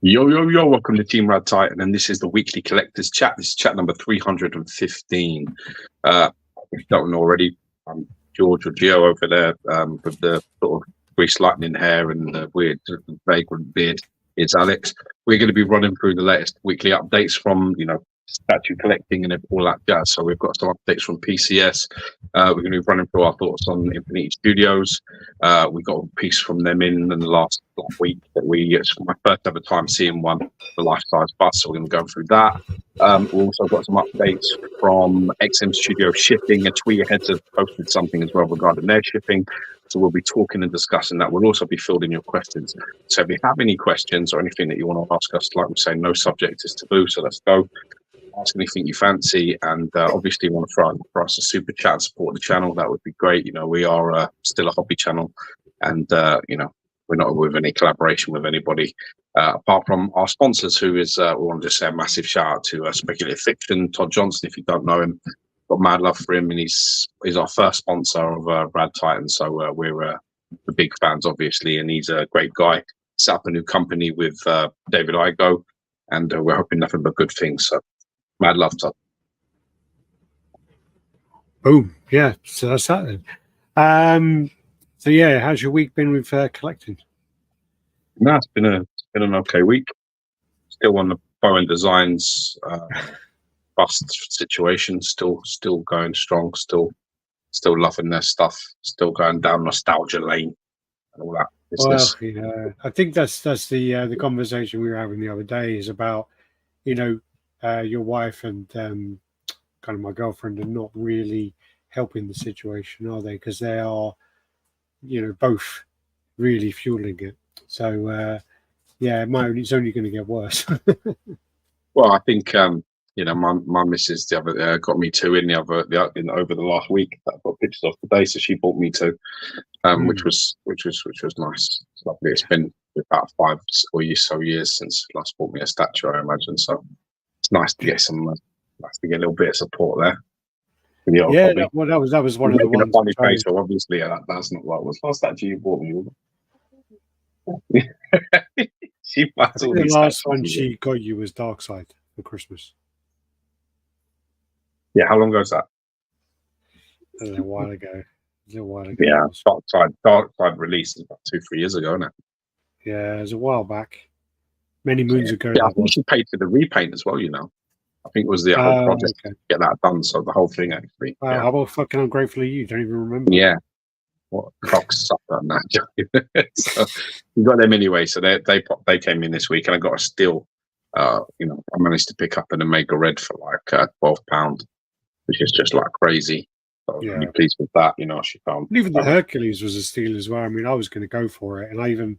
Yo, yo, yo, welcome to Team RaddTitan, and this is the weekly collectors chat. This is chat number 315. If you don't know already, I'm George or Gio over there with the sort of greased lightning hair and the weird vagrant beard. It's Alex. We're going to be running through the latest weekly updates from, statue collecting and all that jazz. So we've got some updates from PCS. We're going to be running through our thoughts on Infinity Studios. We got a piece from them in the last week that it's my first ever time seeing one, the life-size bust. So we're going to go through that. We've also got some updates from XM Studio shipping. A tweet ahead have posted something as well regarding their shipping. So we'll be talking and discussing that. We'll also be fielding your questions. So if you have any questions or anything that you want to ask us, like we say, no subject is taboo. So let's go. Ask anything you fancy, and obviously you want to throw for us a super chat and support the channel. That would be great. We are still a hobby channel, and we're not with any collaboration with anybody apart from our sponsors, who is we want to just say a massive shout out to Speculative Fiction, Todd Johnson. If you don't know him, got mad love for him, and he's our first sponsor of RaddTitan. So we're the big fans, obviously, and he's a great guy. Set up a new company with David Igo, and we're hoping nothing but good things. So mad love, Todd. Boom. Yeah, so that's that then. So yeah, how's your week been with collecting? No, it's been an okay week. Still on the Bowen Designs bust situation. Still going strong. Still loving their stuff. Still going down nostalgia lane and all that business. Well, I think that's the conversation we were having the other day is about your wife and kind of my girlfriend are not really helping the situation, are they? Because they are, both really fueling it. So, it's only going to get worse. Well, I think my missus the other got me two over the last week that I got pictures of today. So she bought me two, which was nice. It's lovely. It's been about 5 or so years since last bought me a statue, I imagine. So it's nice to get a little bit of support there. Yeah, that was one of the ones. A funny face, so obviously, that's not what was last statue you bought me. The last one she got you was Darkseid for Christmas. Yeah, how long ago was that? A little while ago. Yeah, Darkseid released about 2-3 years ago, isn't it? Yeah, it was a while back. Many moons ago. Yeah, I think she paid for the repaint as well, I think it was the whole project to get that done. So the whole thing, actually. Wow, yeah. How about fucking ungrateful are you? Don't even remember. Yeah. What cocksucker on that. So we got them anyway. So they came in this week, and I got a steal. I managed to pick up an Omega Red for like £12, which is just like crazy. So I was really pleased with that. She found even the Hercules was a steal as well. I mean, I was going to go for it, and I even,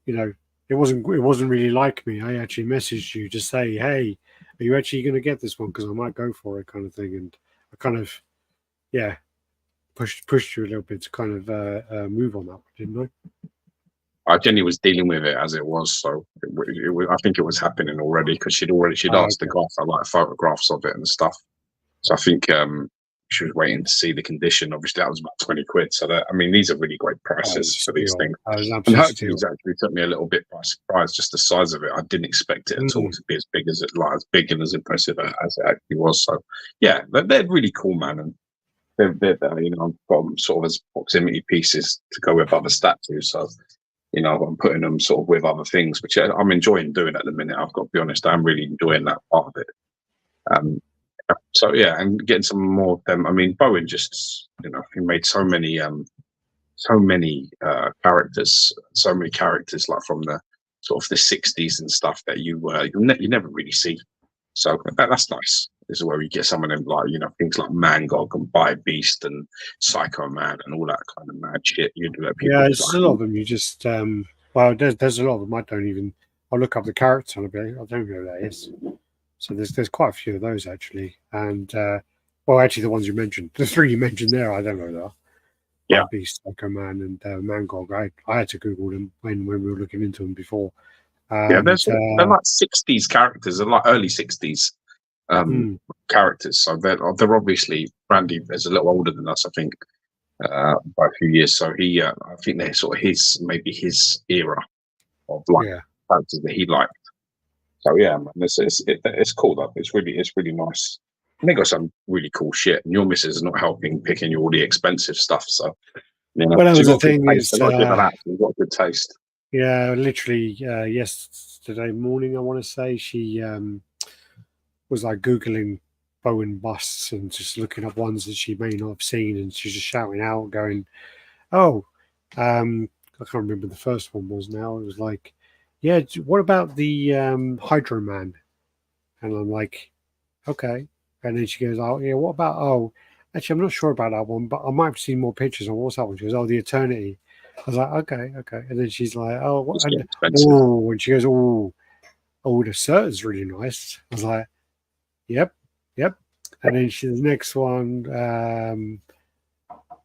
it wasn't really like me. I actually messaged you to say, hey, are you actually going to get this one? Because I might go for it, kind of thing. And I kind of, pushed you a little bit to kind of move on that one, didn't I? Jenny was dealing with it as it was, so I think it was happening already because she'd asked the guy for like photographs of it and stuff. So I think she was waiting to see the condition. Obviously, that was about 20 quid. So these are really great prices for these things. And Hercules actually took me a little bit by surprise, just the size of it. I didn't expect it at all to be as big as and as impressive as it actually was. So yeah, they're really cool, man. And they're I've got them sort of as proximity pieces to go with other statues. So I'm putting them sort of with other things, which I'm enjoying doing at the minute. I've got to be honest, I'm really enjoying that part of it. So yeah, and getting some more of them. I mean, Bowen just, he made so many characters, like from the sort of the 60s and stuff that you never really see. So that's nice. This is where we get some of them, like things like Mangog and By Beast and Psycho Man and all that kind of mad shit. There's a lot of them. You just there's a lot of them. I'll look up the character and I'll be like, I don't know who that is. So there's quite a few of those actually, and actually the ones you mentioned, the three you mentioned there, I don't know that. Yeah, Beast, Psycho Man, and Mangog. I had to Google them when we were looking into them before. They're like 60s characters, they're like early 60s characters. So they're obviously Brandy is a little older than us, I think, by a few years. So I think they're sort of his era of characters that he liked. So yeah, man, it's cool though. It's really nice. And they got some really cool shit. And your missus is not helping picking you all the expensive stuff. So Well, that was she's the got good thing taste. is, I've got to give her that. She's got good taste. yeah, literally yesterday morning, I want to say she was like Googling Bowen busts and just looking up ones that she may not have seen, and she's just shouting out, going, "Oh, I can't remember the first one was now." It was like, "Yeah, what about the Hydro Man?" And I'm like, "Okay." And then she goes, "Oh, yeah, what about? Oh, actually, I'm not sure about that one, but I might have seen more pictures on what's that one." She goes, "Oh, the Eternity." I was like, "Okay, okay." And then she's like, "Oh, what?" It's And getting expensive. oh, and she goes, "Oh, the cert is really nice." I was like, "Yep, yep." And then the next one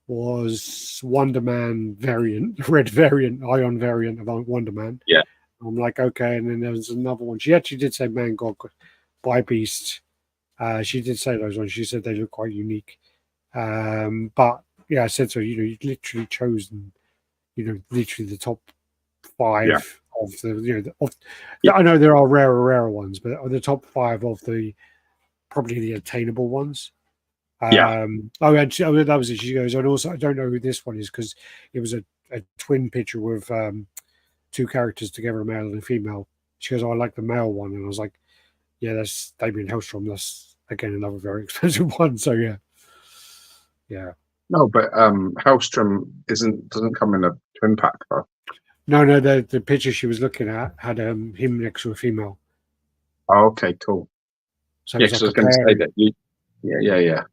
was Wonder Man variant, red variant, Ion variant of Wonder Man. Yeah. I'm like, okay. And then there was another one. She actually did say Man God by Beast. She did say those ones. She said they look quite unique. But yeah, I said so. You've literally chosen, literally the top five Yeah. of the, I know there are rarer ones, but the top five of the probably the attainable ones. Yeah. That was it. She goes, and also I don't know who this one is because it was a twin picture with two characters together, a male and a female. She goes, "Oh, I like the male one," and I was like, "Yeah, that's Damien Hellstrom. That's again another very expensive one." So yeah. No, but Hellstrom doesn't come in a twin pack though. No, the picture she was looking at had him next to a female. Oh, okay, cool. So Yeah, it was because I like was a going to say pairing. that you. Yeah.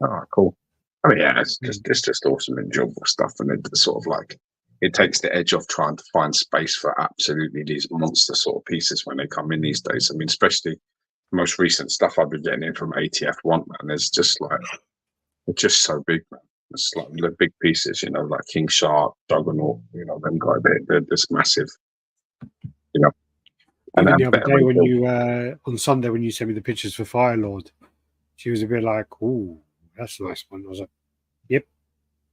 Oh, cool. I mean, yeah, it's just awesome, enjoyable stuff, and it's sort of like it takes the edge off trying to find space for absolutely these monster sort of pieces when they come in these days. I mean, especially the most recent stuff I've been getting in from ATF One, man. It's just like it's just so big, man. It's like the big pieces, like King Shark, Juggernaut, them guys. They're just massive, you know, and Even the have other better day when rebuild. you on Sunday when you sent me the pictures for Firelord, she was a bit like, "Ooh, that's a nice one." I was like, "Yep,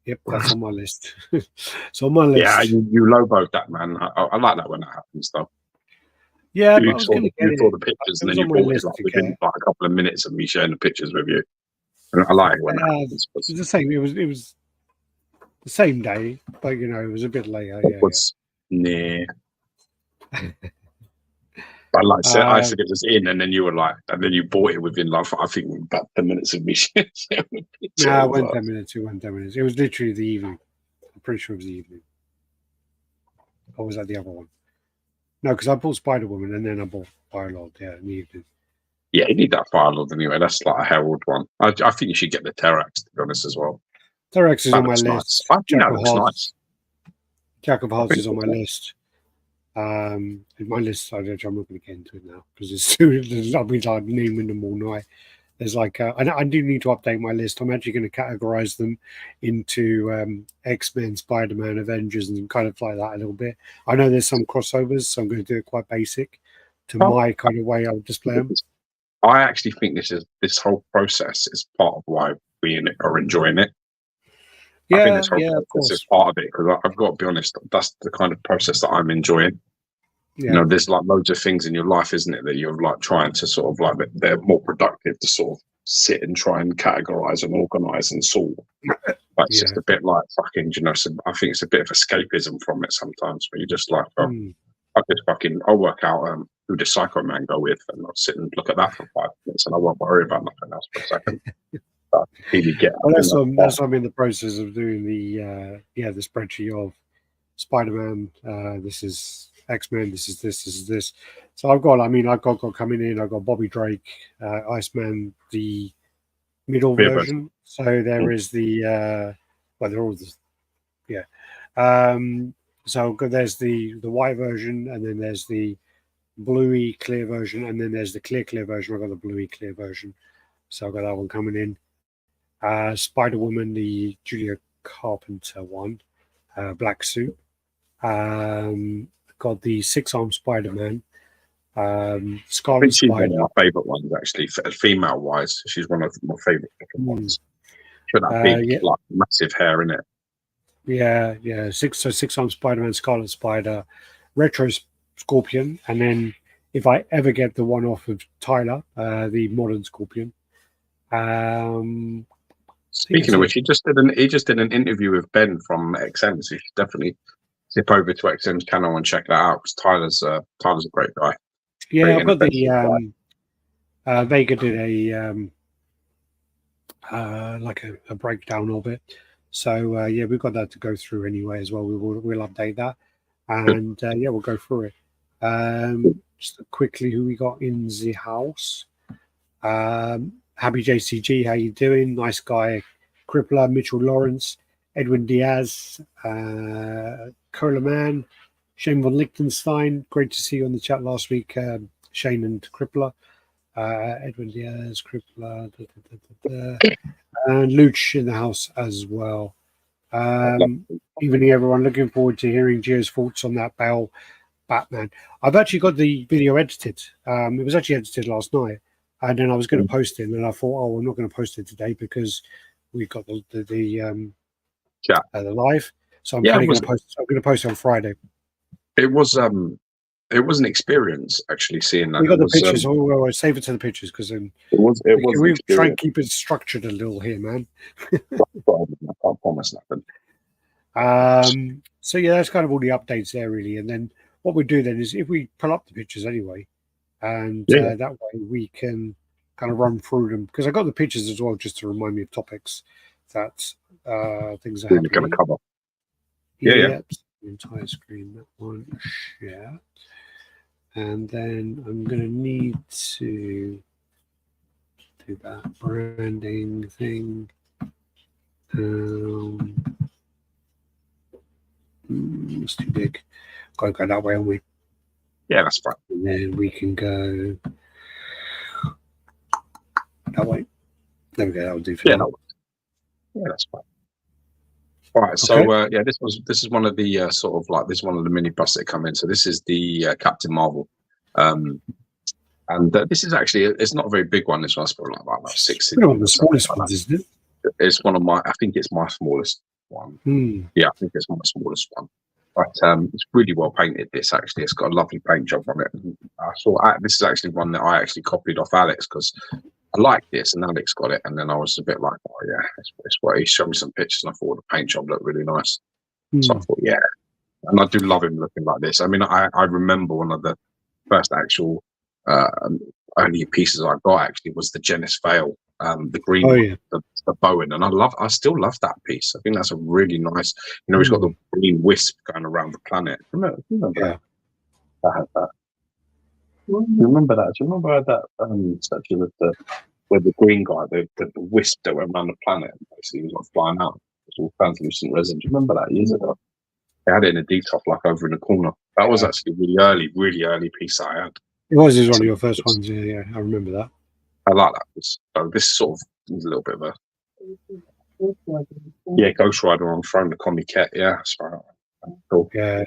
yep, that's on my list. It's on my Yeah, list." you lowballed that, man. I like that when that happens, though. Yeah, but I You was saw going the to get you saw it. the pictures It and was then you on my bought it list like to within get. like a couple of minutes of me sharing the pictures with you. And I like it when that happens. It's the same. It was the same day, but it was a bit later. It was near. But like I said, I Uh, said it was in, and then you were like, and then you bought it within like I think about 10 minutes of me sharing the picture. nah, I it was went like, 10 minutes. It went 10 minutes. It was literally the evening. I'm pretty sure it was the evening. Or was that the other one? No, because I bought Spider Woman and then I bought Firelord. Yeah, in the evening. yeah, you need that file lord anyway. That's like a Herald one. I think you should get the Terrax to be honest as well. T-Rex is That on my looks nice. list. I think that looks nice. Jack of I Hearts think is it on my looks nice. list. My list, I'm not going to get into it now because it's too. I'll be like naming them all night. There's like, I do need to update my list. I'm actually going to categorize them into X-Men, Spider-Man, Avengers, and kind of like that a little bit. I know there's some crossovers, so I'm going to do it quite basic to Oh, my kind of way I would display them. I actually think this whole process is part of why we are enjoying it. I think Yeah, this whole yeah, of process is course. part of it because I've got to be honest, that's the kind of process that I'm enjoying. Yeah, There's like loads of things in your life, isn't it, that you're like trying to sort of like they're more productive to sort of sit and try and categorize and organize and sort. That's yeah. just a bit like fucking, I think it's a bit of escapism from it sometimes where you're just like, oh, Mm. I'll work out who the Psycho Man go with and I'll sit and look at that for 5 minutes and I won't worry about nothing else for a second. But really get Well, up in that that's what I'm in the process of doing the spreadsheet of Spider-Man. This is X-Men. This is this. So I've got coming in. I've got Bobby Drake, Iceman, the middle beer version. version. So there is well, they're all yeah. So there's the white version, and then there's the bluey clear version, and then there's the clear version. I've got the bluey clear version. So I've got that one coming in. Spider Woman, the Julia Carpenter one, black suit. Got the six-armed Spider Man, I Scarlet think she's one Spider. of my favourite ones actually, female wise. She's one of my favourite Mm. ones. She's got that big, Yeah, like massive hair in it. yeah. Six-armed Spider Man, Scarlet Spider, Retro Scorpion, and then if I ever get the one off of Tyler, the modern Scorpion. Speaking of which, he just did an interview with Ben from XM, so you should definitely zip over to XM's channel and check that out. Because Tyler's a great guy. Yeah, I've got the Vega did a breakdown of it. So yeah, we've got that to go through anyway as well. We'll update that, and yeah, we'll go through it. Just quickly, who we got in the house? Happy JCG, how you doing? Nice guy. Crippler, Mitchell Lawrence, Edwin Diaz, Coleman, Shane von Lichtenstein. Great to see you on the chat last week, Shane and Crippler. Edwin Diaz, Crippler, and Luch in the house as well. Evening, everyone. Looking forward to hearing Gio's thoughts on that Bale Batman. I've actually got the video edited. It was actually edited last night, and then I was going to post it, and I thought, oh, I'm not going to post it today because we've got the live. So I'm going to post. I'm going to post it on Friday. It was an experience actually seeing that. We got the pictures. I'll save it to the pictures because then we try and keep it structured a little here, man. I can't promise nothing. So yeah, that's kind of all the updates there, really. And then what we do then is if we pull up the pictures anyway, and that way we can kind of run through them because I got the pictures as well just to remind me of topics that things are happening. Going to cover. Yeah. Entire screen, that one, share. And then I'm going to need to do that branding thing. It's too big. Got to go that way, haven't we? Yeah, that's fine. And then we can go that way. There we go. That'll do for now. Yeah, that's fine. All right, so yeah, this is one of the sort of like this is one of the mini busts that come in. So this is the Captain Marvel, and this is actually it's not a very big one. This one's probably like about 6. One of the smallest ones, isn't it? It's one of my. I think it's my smallest one. Yeah, I think it's my smallest one. But it's really well painted. This actually, it's got a lovely paint job on it. I saw this is actually one that I actually copied off Alex because I liked this, and Alex got it, and then I was a bit like, oh yeah, it's what he showed me some pictures, and I thought the paint job looked really nice. So I thought, yeah, and I do love him looking like this. I mean, I remember one of the first actual only pieces I got actually was the Genis Vale, the green, the Bowen, and I still love that piece. I think that's a really nice. You know, he's got the green wisp going around the planet. Remember that? I had that. You remember that? Do you remember that statue with the green guy, the wisp that went around the planet? Basically, he was like flying out. It was all translucent resin. Do you remember that years ago? They had it in a detox, like over in the corner. That was actually really early piece that I had. It was one of your first ones. Yeah, I remember that. I like that. So this sort of is a little bit of a Ghost Rider on Throne, the Comiket. Yeah, that's right. Cool. Yeah.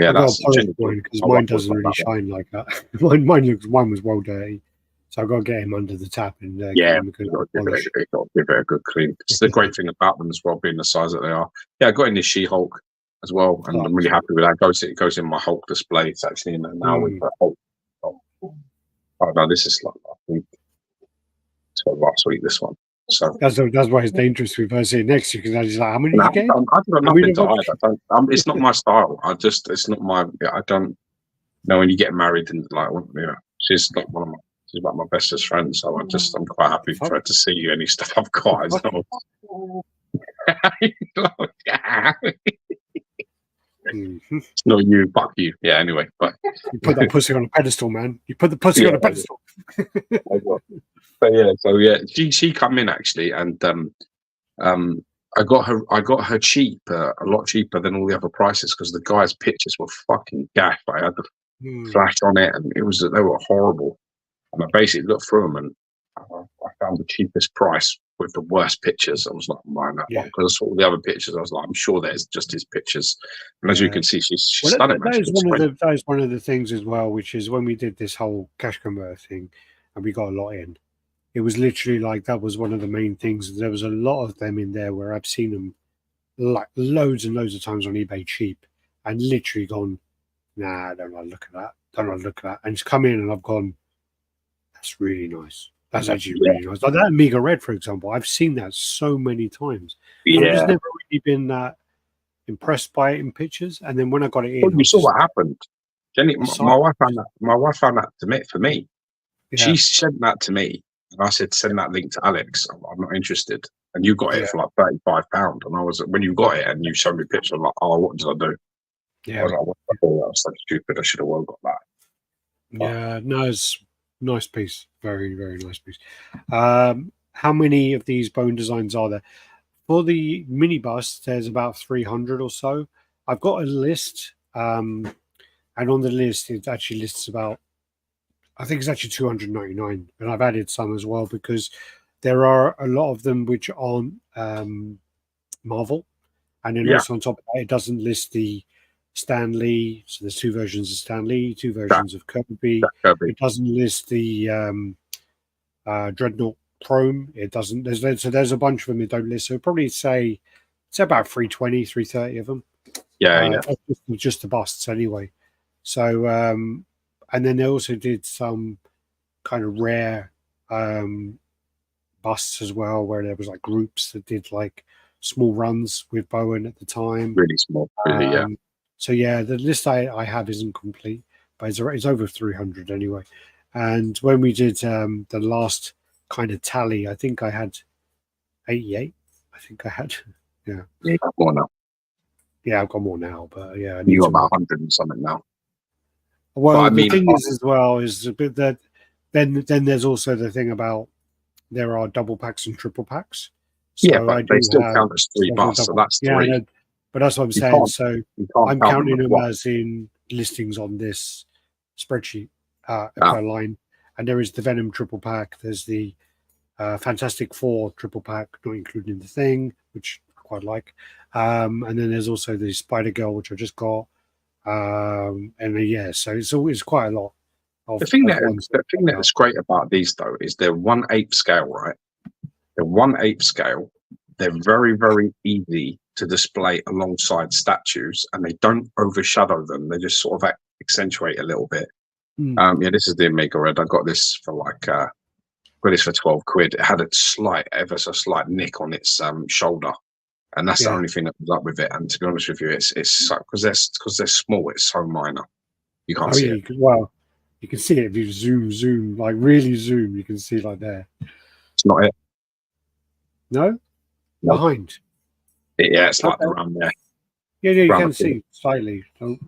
Yeah, that's one because mine doesn't really shine like that. mine was well dirty, so I've got to get him under the tap and got to give it a good clean. It's the great thing about them as well, being the size that they are. Yeah, I got in this She-Hulk as well, and I'm really happy with that. It goes in my Hulk display. It's actually in there now with the Hulk. Oh no, this is like I think so last week. This one. So that's why it's dangerous if I see it next to you because I just like how many you get? I've got nothing to hide. It's not my style. It's not my. I don't know when you get married and like she's like she's like my bestest friend. So I'm quite happy for her to see any stuff I've got. It's not you, fuck you. Yeah, anyway, but you put that pussy on a pedestal, man. You put the pussy on a pedestal. So she come in actually, and I got her cheap, a lot cheaper than all the other prices because the guy's pictures were fucking gaff. I had the flash on it, and they were horrible. And I basically looked through them, and I found the cheapest price with the worst pictures. I was not buying that one because I saw all the other pictures. I was like, I'm sure there's just his pictures. And as you can see, she's stunning. That is one of the things as well, which is when we did this whole cash convert thing, and we got a lot in. It was literally like that was one of the main things. There was a lot of them in there where I've seen them like loads and loads of times on eBay cheap, and literally gone nah, I don't like look at that. Don't like look at that. And it's come in and I've gone, that's really nice. That's actually Yeah, really nice. Like that Amiga Red, for example, I've seen that so many times. And I've just yeah. never really been that impressed by it in pictures. And then when I got it Well, in, I you was saw just what happened. Jenny, my excited. wife found that. My wife found that to me for me. Yeah, She sent that to me, and I said, "Send that link to Alex. I'm not interested." And you got it yeah, for like £35. And I was when you got it and you showed me pictures, I'm like, "Oh, what did I do?" I yeah, was like, "What the hell? That was so stupid. I should have well got that." But yeah. No, it's nice piece. Very, very nice piece. How many of these bone designs are there? For the mini bust, there's about 300 or so. I've got a list, and on the list, it actually lists about, I think it's actually 299, and I've added some as well because there are a lot of them which aren't Marvel, and then yeah, also on top of that, it doesn't list the Stan Lee. So there's two versions of Stan Lee, two that versions of Kirby. that Kirby. It doesn't list the Dreadnought Chrome. It doesn't. There's a bunch of them it don't list. So probably say about 320, 330 of them. Yeah, yeah. Just the busts anyway. So and then they also did some kind of rare busts as well, where there was like groups that did like small runs with Bowen at the time. Really small. Really, yeah. So yeah, the list I have isn't complete, but it's over 300 anyway. And when we did the last kind of tally, I think I had 88. I think I had, yeah, Yeah, you got more now. yeah, I've got more now, but yeah, I You need got to about work. 100 and something now. Well, But I the mean, thing is as well is a bit that then there's also the thing about there are double packs and triple packs. yeah, So but I they do still have count as three several busts, so double. that's Yeah, I three. know, but that's what I'm You saying. can't So you can't I'm count them counting as them one. as in listings on this spreadsheet Ah, per line. And there is the Venom triple pack. There's the Fantastic Four triple pack, not including the Thing, which I quite like. And then there's also the Spider Girl, which I just got. And yeah, so it's always quite a lot the thing of that ones. the thing that is great about these though is they're 1/8 scale, right? They're 1/8 scale. They're very, very easy to display alongside statues, and they don't overshadow them. They just sort of accentuate a little bit. Hmm. Yeah, this is the Amiga Red. I got this for like got this for 12 quid. It had a slight, ever so slight nick on its shoulder, and that's the Yeah. only thing that was up with it. And to be honest with you, it's because they're small. It's so minor, you can't Oh see yeah, it. you can see it if you zoom, like really zoom. You can see like there. It's not it. No, No. behind. Yeah, it's like Okay. around there. Yeah, you Around can the see slightly. Oh,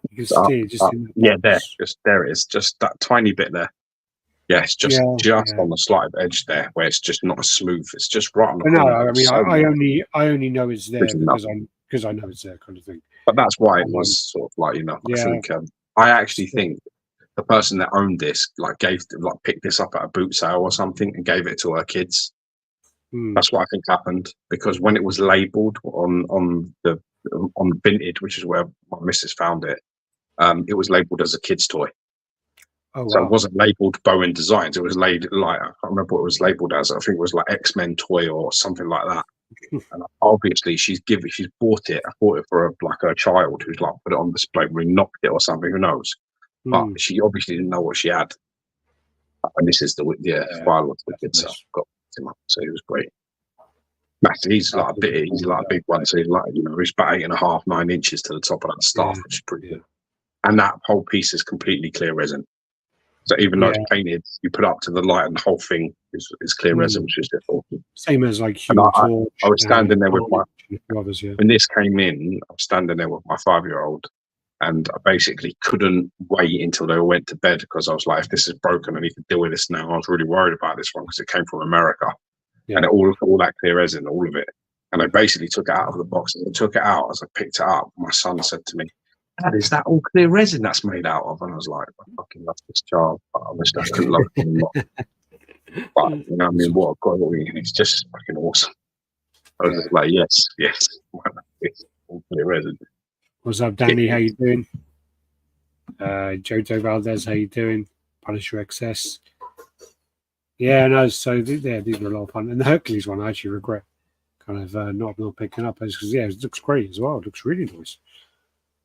you can up, see it just up. in the Yeah, there, box. just there it is, just that tiny bit there. Yeah, it's just Yeah. on the slight edge there, where it's just not as smooth. It's just right on the But no, corner. I mean, It's so I only know it's there original. because I know it's there, kind of thing. But that's why it Um, was sort of like I yeah, think I actually think the person that owned this picked this up at a boot sale or something and gave it to her kids. That's what I think happened, because when it was labelled on the Vintage, which is where my missus found it, it was labelled as a kid's toy. Oh So it wow. wasn't labelled Bowen Designs. It was labelled like, I can't remember what it was labelled as. I think it was like X-Men toy or something like that. And obviously she's bought it. I bought it for her child who's like put it on display, really knocked it or something. Who knows? But she obviously didn't know what she had. And this is the file was wicked, so I got him up. So he was great. Matt, he's like a big one. So he's like, he's about 8.5, 9 inches to the top of that staff, which is pretty good. And that whole piece is completely clear resin. So even though it's painted, you put it up to the light and the whole thing is clear resin, which is difficult. Same as like And Human Torch. I was standing there with others, when this came in, I was standing there with my 5-year-old, and I basically couldn't wait until they all went to bed, because I was like, if this is broken, I need to deal with this now. I was really worried about this one because it came from America, and all that clear resin, all of it. And I basically took it out of the box, and I took it out. As I picked it up, my son said to me, "Dad, is that all clear resin that's made out of?" And I was like, I fucking love this child, but I wish I could love him a lot. But what I mean, what a God, it's just fucking awesome. I was just like, yes, it's all clear resin. What's up, Danny? How you doing? Jojo Valdez, how you doing? Punisher XS. Yeah, no. So these were a lot of fun, and the Hercules one I actually regret kind of not picking up, because it looks great as well. It looks really nice.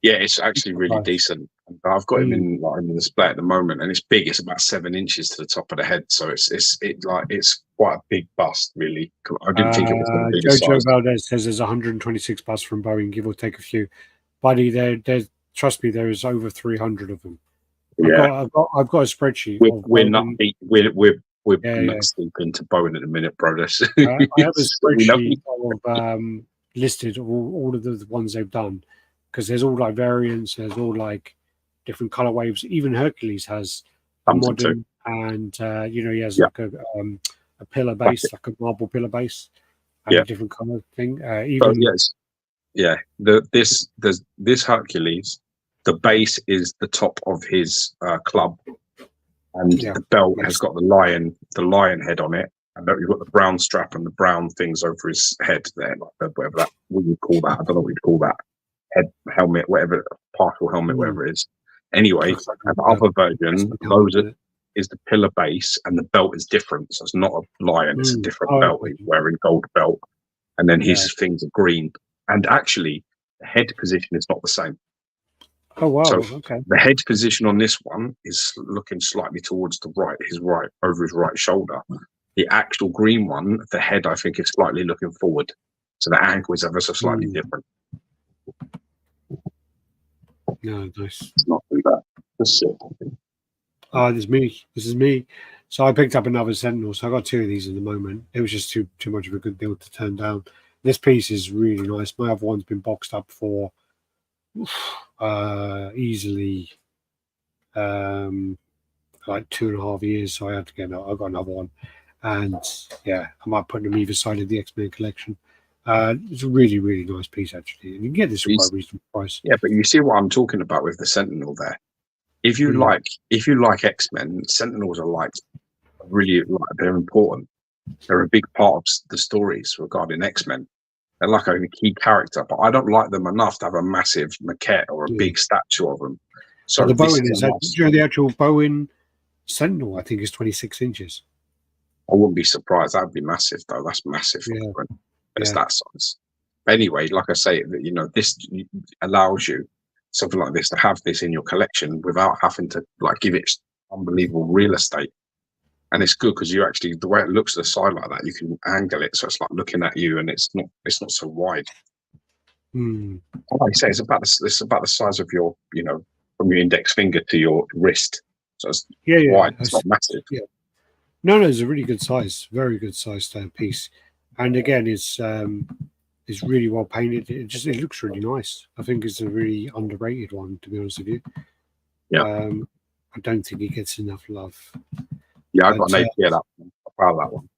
Yeah, it's actually really Nice. decent. I've got him in the display at the moment, and it's big. It's about 7 inches to the top of the head, so it's quite a big bust, really. I didn't think it was going to be this Jojo size. Valdez says there's 126 busts from Boeing, give or take a few. Buddy, there's trust me, there is over 300 of them. Yeah, I've got a spreadsheet of we're not Boeing. deep. We're Yeah. nuts deep into Bowen at the minute, bro. I have a We know. spreadsheet of listed all of the ones they've done, because there's all like variants, there's all like different color waves. Even Hercules has a Something too. modern, and he has Yeah. like a pillar base, like a marble pillar base, and Yeah. a different color thing. So, Even yes, yeah. This Hercules, the base is the top of his club, and the belt has got the lion head on it, and you've got the brown strap and the brown things over his head there, like whatever that what you call that. I don't know what you'd call that. Head helmet, whatever, partial helmet, whatever it is. Anyway, like the other version, is the pillar base, and the belt is different. So it's not a lion; it's a different belt. He's wearing gold belt, and then his things are green. And actually, the head position is not the same. Oh wow! So Okay. the head position on this one is looking slightly towards the right, over his right shoulder. The actual green one, the head, I think, is slightly looking forward. So the angle is ever so slightly different. No, nice. It's not too bad. That's it. Oh, this is me. So I picked up another Sentinel. So I got two of these at the moment. It was just too much of a good deal to turn down. This piece is really nice. My other one's been boxed up for easily like 2.5 years. So I had to get. I got another one, and yeah, I might put them either side of the X-Men collection. It's a really, really nice piece actually, and you can get this for quite a reasonable price. Yeah, but you see what I'm talking about with the Sentinel there. If you like X-Men, Sentinels are they're important. They're a big part of the stories regarding X-Men. They're like a key character, but I don't like them enough to have a massive maquette or a big statue of them. So the Bowen the actual Bowen Sentinel, I think, is 26 inches. I wouldn't be surprised. That'd be massive, though. That's massive. It's that size. Anyway, like I say, this allows you something like this to have this in your collection without having to give it unbelievable real estate. And it's good because you actually, the way it looks to the side like that, you can angle it so it's like looking at you, and it's not so wide. Like I say, it's about the size of your, from your index finger to your wrist. So it's wide. It's not massive. Yeah. No, it's a really good size, very good sized piece. And again, it's really well painted. It looks really nice. I think it's a really underrated one, to be honest with you. Yeah. I don't think it gets enough love. Yeah, I got an APA that one. I found that one.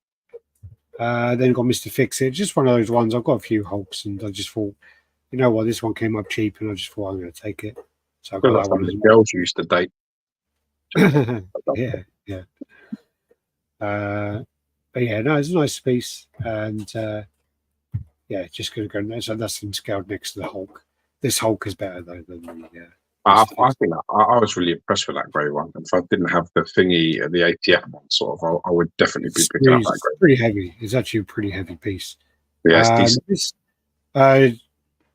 Then got Mr. Fix-It. Just one of those ones. I've got a few Hulks, and I just thought, you know what, this one came up cheap, and I just thought I'm going to take it. So I got that one. The girls used to date. yeah. But yeah, no, it's a nice piece, and just going to go. So that's him scaled next to the Hulk. This Hulk is better though than the. I think I was really impressed with that grey one. If I didn't have the thingy, the ATF one, I would definitely be picking up that grey. It's pretty heavy. It's actually a pretty heavy piece. Yeah, it's decent.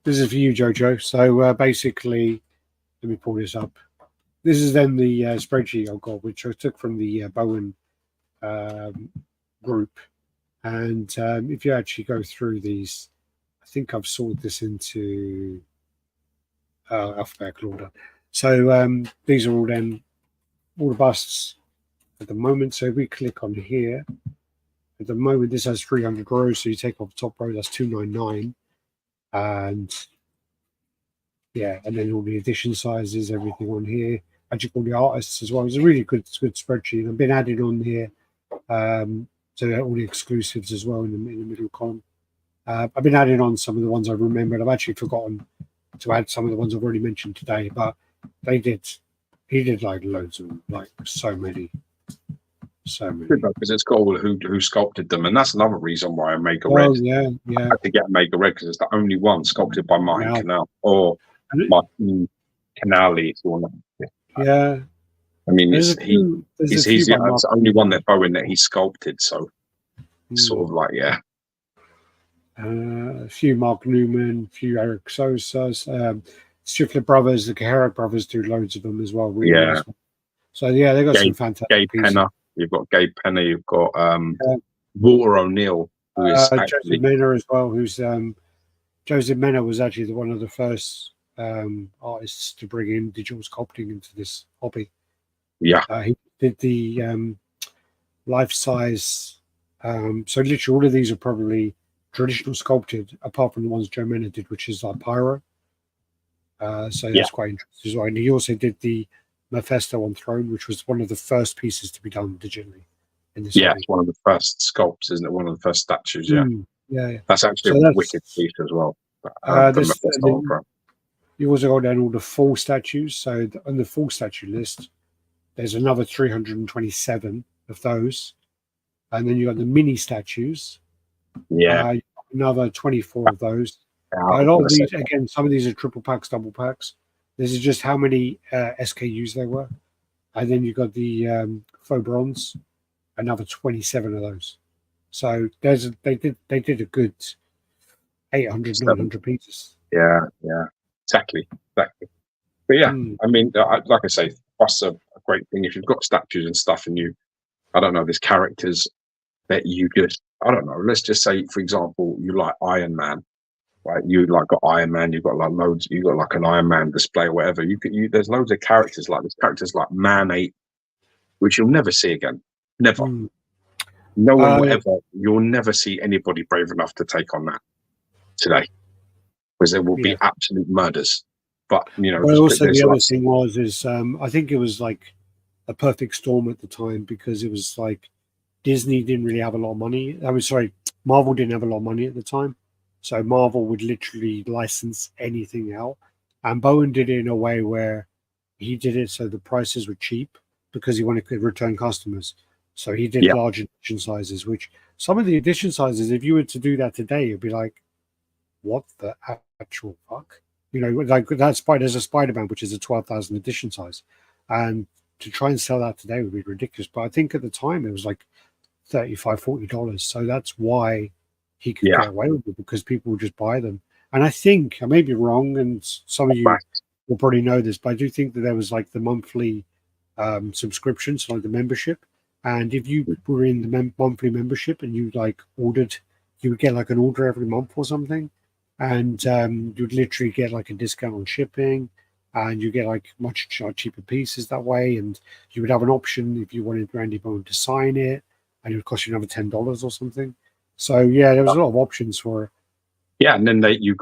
This is for you, Jojo. So basically, let me pull this up. This is then the spreadsheet I got, which I took from the Bowen group. And if you actually go through these, I think I've sorted this into alphabetical order. So these are all the busts at the moment. So if we click on here, at the moment this has 300 rows. So you take off the top row, that's 299, and and then all the edition sizes, everything on here. Actually, all the artists as well. It's a really good spreadsheet. I've been added on here, so all the exclusives as well in the middle column. I've been adding on some of the ones I've remembered. I've actually forgotten to add some of the ones I've already mentioned today, but he did like loads of them, like so many. Because it's got all who sculpted them, and that's another reason why Omega Red. Yeah. I had to get Omega Red because it's the only one sculpted by Martin Canal or Martin Canali, if you want to. Yeah. I mean, he's the only one that Bowen that he sculpted, so it's sort of like a few Mark Newman, a few Eric Sosa's, Strickler brothers, the Cahera brothers do loads of them as well. Really Yeah. nice. So yeah, they got some fantastic pieces. Penner. You've got Gabe Penner. You've got Walter O'Neill, who is actually Joseph Mena as well. Who's Joseph Mena was actually one of the first artists to bring in digital sculpting into this hobby. Yeah, he did the life size. So literally, all of these are probably traditional sculpted, apart from the ones Joe Mena did, which is like pyro. So that's quite interesting as well. And he also did the Mephisto on Throne, which was one of the first pieces to be done digitally in this. Yeah, it's one of the first sculpts, isn't it? One of the first statues. Yeah, yeah. That's actually a wicked piece as well. The Mephisto on Throne. You also got down all the full statues. So on the full statue list, there's another 327 of those, and then you got the mini statues. Yeah, another 24 of those. A lot of these, again, some of these are triple packs, double packs. This is just how many SKUs there were. And then you got the faux bronze, another 27 of those. So they did a good 800, 900 pieces. Yeah, exactly. But yeah, I mean, like I say, that's a great thing. If you've got statues and stuff, and I don't know, there's characters that you just, I don't know. Let's just say, for example, you like Iron Man. Right, you like got Iron Man, you've got like loads, you got like an Iron Man display or whatever. There's loads of characters like Man-8, which you'll never see again. Never. No one will ever. You'll never see anybody brave enough to take on that today, because there will be absolute murders. But well, also the other thing is I think it was like a perfect storm at the time, because it was like Disney didn't really have a lot of money. Marvel didn't have a lot of money at the time. So Marvel would literally license anything out. And Bowen did it in a way where he did it so the prices were cheap, because he wanted to return customers. So he did large edition sizes, which some of the edition sizes, if you were to do that today, you'd be like, what the actual fuck? Like there's a Spider-Man, which is a 12,000 edition size. And to try and sell that today would be ridiculous. But I think at the time it was like $35, $40. So that's why he could get away with it, because people would just buy them. And I think, I may be wrong, and some of you will probably know this, but I do think that there was like the monthly subscription, so like the membership. And if you were in the monthly membership and you like ordered, you would get like an order every month or something. And you'd literally get like a discount on shipping, and you get like much cheaper pieces that way. And you would have an option if you wanted Randy Bowen to sign it, and it would cost you another $10 or something. So yeah, there was a lot of options for it. Yeah, and then you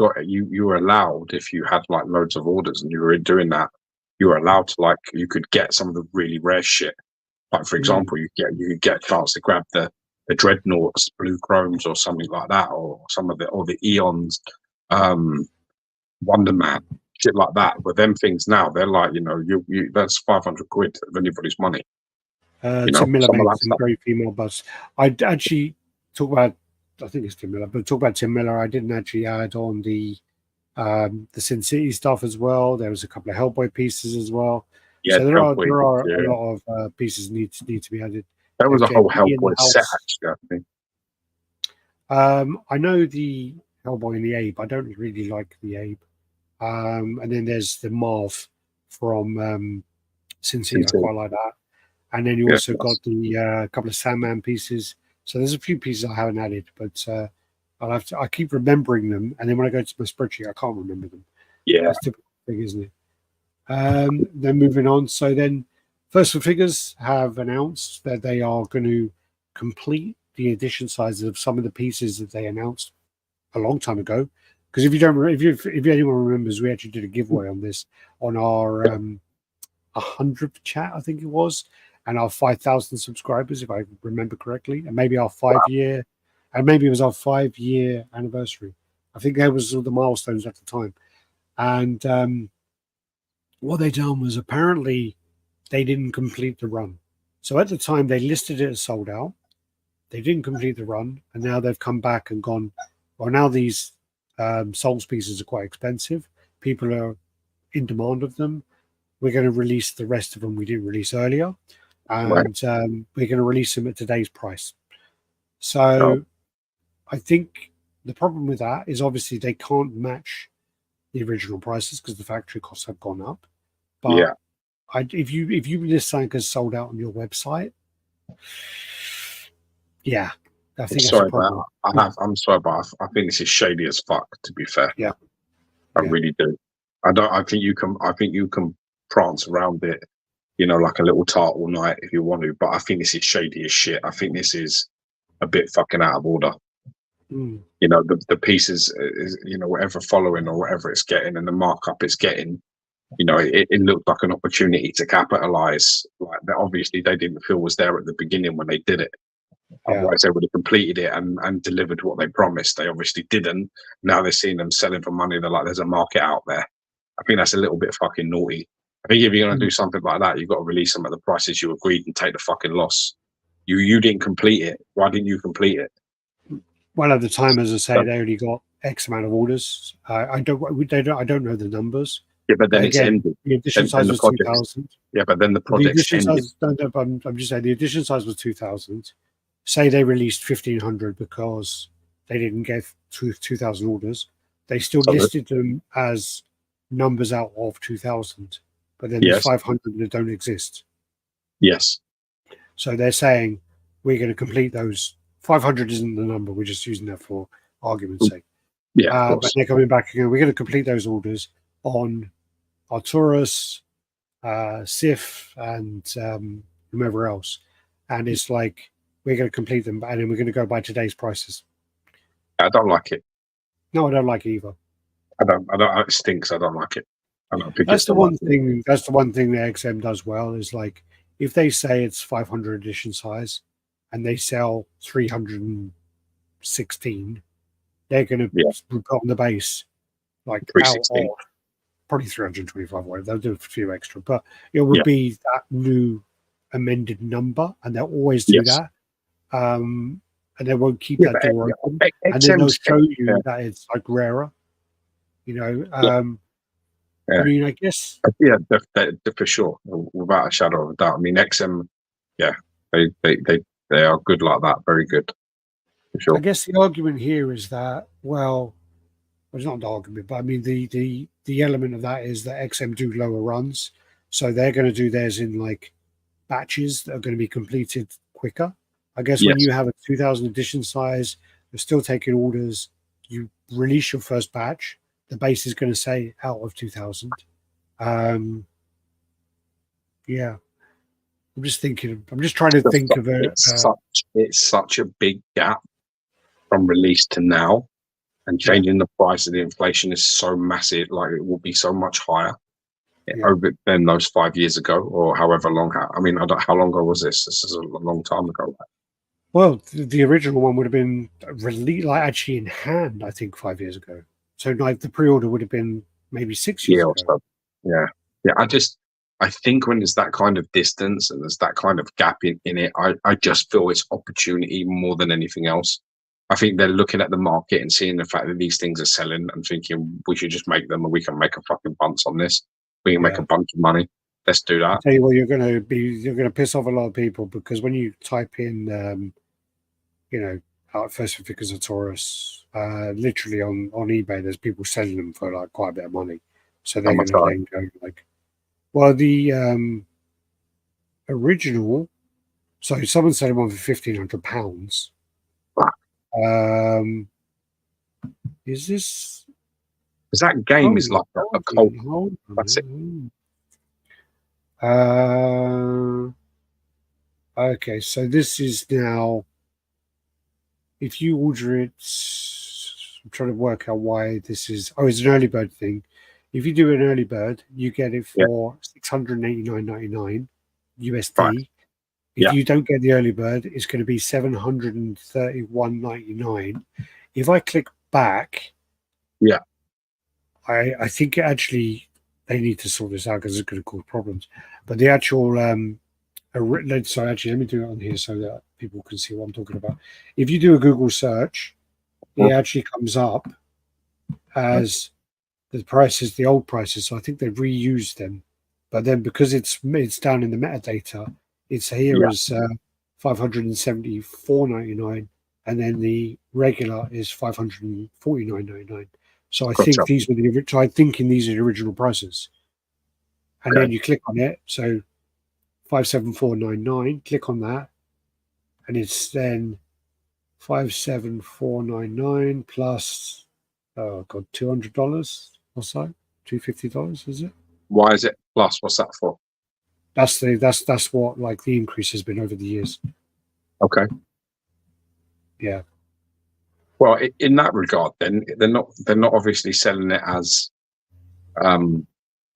were allowed, if you had like loads of orders and you were doing that, you were allowed to you could get some of the really rare shit. Like for example, you could get a chance to grab the Dreadnoughts, Blue Chromes, or something like that, or some of the Eons, Wonder Man, shit like that. But them things now, they're like, that's 500 quid of anybody's money. Tim Miller made some great female buzz. I'd actually talk about, I think it's Tim Miller, but talk about Tim Miller. I didn't actually add on the Sin City stuff as well. There was a couple of Hellboy pieces as well. Yeah, so there are a lot of pieces need to be added. There was a whole Hellboy set, actually, I think. I know the Hellboy and the Abe. I don't really like the Abe. And then there's the Marv from Sin City. I quite like that. And then you also got the couple of Sandman pieces. So there's a few pieces I haven't added, but I keep remembering them, and then when I go to my spreadsheet, I can't remember them. Yeah, that's the thing, isn't it? Then moving on. So then, First for Figures have announced that they are going to complete the edition sizes of some of the pieces that they announced a long time ago. Because if anyone remembers, we actually did a giveaway on this on our 100th chat, I think it was, and our 5,000 subscribers, if I remember correctly, and maybe our 5-year, and maybe it was our 5-year anniversary. I think that was all the milestones at the time. And what they done was apparently they didn't complete the run. So at the time they listed it as sold out. They didn't complete the run, and now they've come back and gone, well, now these Souls pieces are quite expensive. People are in demand of them. We're going to release the rest of them we didn't release earlier. And we're going to release them at today's price. So I think the problem with that is obviously they can't match the original prices because the factory costs have gone up. But Yeah. if you list something as sold out on your website, yeah, I think that's a problem. I'm sorry, but I think this is shady as fuck. To be fair, Yeah, I really do. I think you can. I think you can prance around it, like a little tart all night if you want to. But I think this is shady as shit. I think this is a bit fucking out of order. Mm. The pieces is whatever following or whatever it's getting and the markup it's getting. It looked like an opportunity to capitalize. Like that, obviously they didn't feel was there at the beginning when they did it. Otherwise, they would have completed it and delivered what they promised. They obviously didn't. Now they're seeing them selling for money. They're like, there's a market out there. I think that's a little bit fucking naughty. I think if you're going to do something like that, you've got to release them at the prices you agreed and take the fucking loss. You didn't complete it. Why didn't you complete it? Well, at the time, as I say, they only got X amount of orders. I don't know the numbers. Yeah, but then it's ended. The edition size was 2,000. Yeah, but then the project's ended. I'm just saying the edition size was 2,000. Say they released 1,500 because they didn't get 2,000 orders. They still listed them as numbers out of 2,000, but then there's 500 that don't exist. Yes. So they're saying we're going to complete those. 500 isn't the number. We're just using that for argument's sake. Yeah, but they're coming back again. We're going to complete those orders on Arturus, Sif, and whomever else. And it's like we're going to complete them, and then we're going to go by today's prices. I don't like it. No, I don't like it either. I don't. It stinks. I don't like it. That's the one thing. That's the one thing that XM does well is like if they say it's 500 edition size, and they sell 316, they're going to put on the base like out of probably 325. Whatever. They'll do a few extra, but it would be that new amended number, and they'll always do that. And they won't keep that door open, and then they'll show you that it's like rarer. I mean, I guess. Yeah, for sure, without a shadow of a doubt. I mean, XM, they are good like that, very good. For sure. I guess the argument here is that, well, it's not the argument, but I mean the element of that is that XM do lower runs, so they're going to do theirs in like batches that are going to be completed quicker. I guess when you have a 2,000 edition size, you're still taking orders. You release your first batch, the base is going to say out of 2,000. Yeah. I'm just thinking. I'm just trying to think of it. It's such a big gap from release to now, and changing the price of the inflation is so massive. Like it will be so much higher over than those 5 years ago, or however long. I mean, I don't. How long ago was this? This is a long time ago. Right? Well, the original one would have been released, like actually in hand, I think 5 years ago. So like the pre-order would have been maybe 6 years ago. So. Yeah. I think when there's that kind of distance and there's that kind of gap in it, I just feel it's opportunity more than anything else. I think they're looking at the market and seeing the fact that these things are selling and thinking we should just make them and we can make a fucking bunch on this. We can make a bunch of money. Let's do that. I'll tell you what, you're going to piss off a lot of people because when you type in, first figures of Taurus, literally on eBay, there's people selling them for like quite a bit of money. So they're going to then go like, well, the original, so someone selling one for £1,500. Is this? Because that game is like a cult. That's it. Okay, so this is now. If you order it, I'm trying to work out why this is. Oh, it's an early bird thing. If you do an early bird, you get it for $689.99 USD. Right. If you don't get the early bird, it's going to be $731.99. If I click back, I think actually they need to sort this out because it's going to cause problems. But the actual, sorry, actually, let me do it on here so that people can see what I'm talking about. If you do a Google search, it actually comes up as the prices, the old prices. So I think they've reused them. But then because it's down in the metadata, it's here as $574.99, and then the regular is $549.99. So I Gotcha. think these were the. So I'm thinking these are the original prices, and Okay. then you click on it. So 57499. Click on that, and it's then 57499 plus. Oh god, $200 or so. $250 is it? Why is it plus? What's that for? That's what like the increase has been over the years. Okay. Yeah. Well, in that regard, then they're not obviously selling it as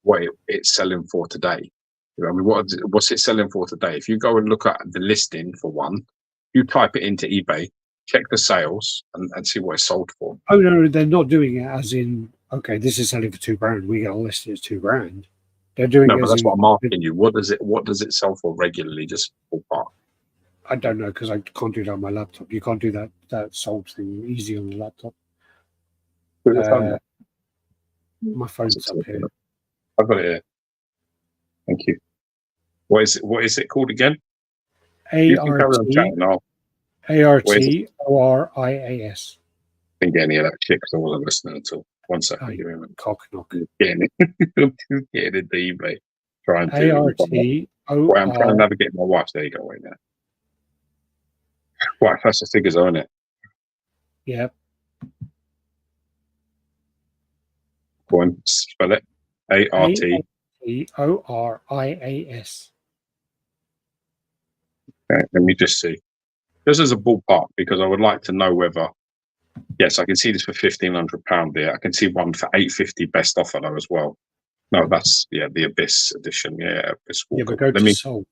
what it's selling for today. You know, I mean, what's it selling for today? If you go and look at the listing for one, you type it into eBay, check the sales, and see what it's sold for. Oh no, they're not doing it as in okay, this is selling for $2,000. We got to list it as $2,000. They're doing No, it but as that's in. what I'm asking you. What does it sell for regularly? Just ballpark. I don't know because I can't do that on my laptop. You can't do that sold thing easy on the laptop. Put your phone there. My phone's up here. I've got it here. Thank you. What is it called again? You can carry on chatting now. ARTORIAS. Didn't get any of that shit because I wasn't listening at all. 1 second. Oh, Give me a minute. cock knock. Getting into eBay. Trying to. ARTOR. Wait, I'm trying to navigate my watch. There you go. Wait now. Right, that's the figures on it. Yep. Go on, spell it. ART. ARTORIAS. Okay, let me just see. Just as a ballpark, because I would like to know whether. Yes, I can see this for £1,500 there. I can see one for $850 best offer though as well. No, that's the Abyss edition. Yeah, Abyss. Yeah, but go to sold.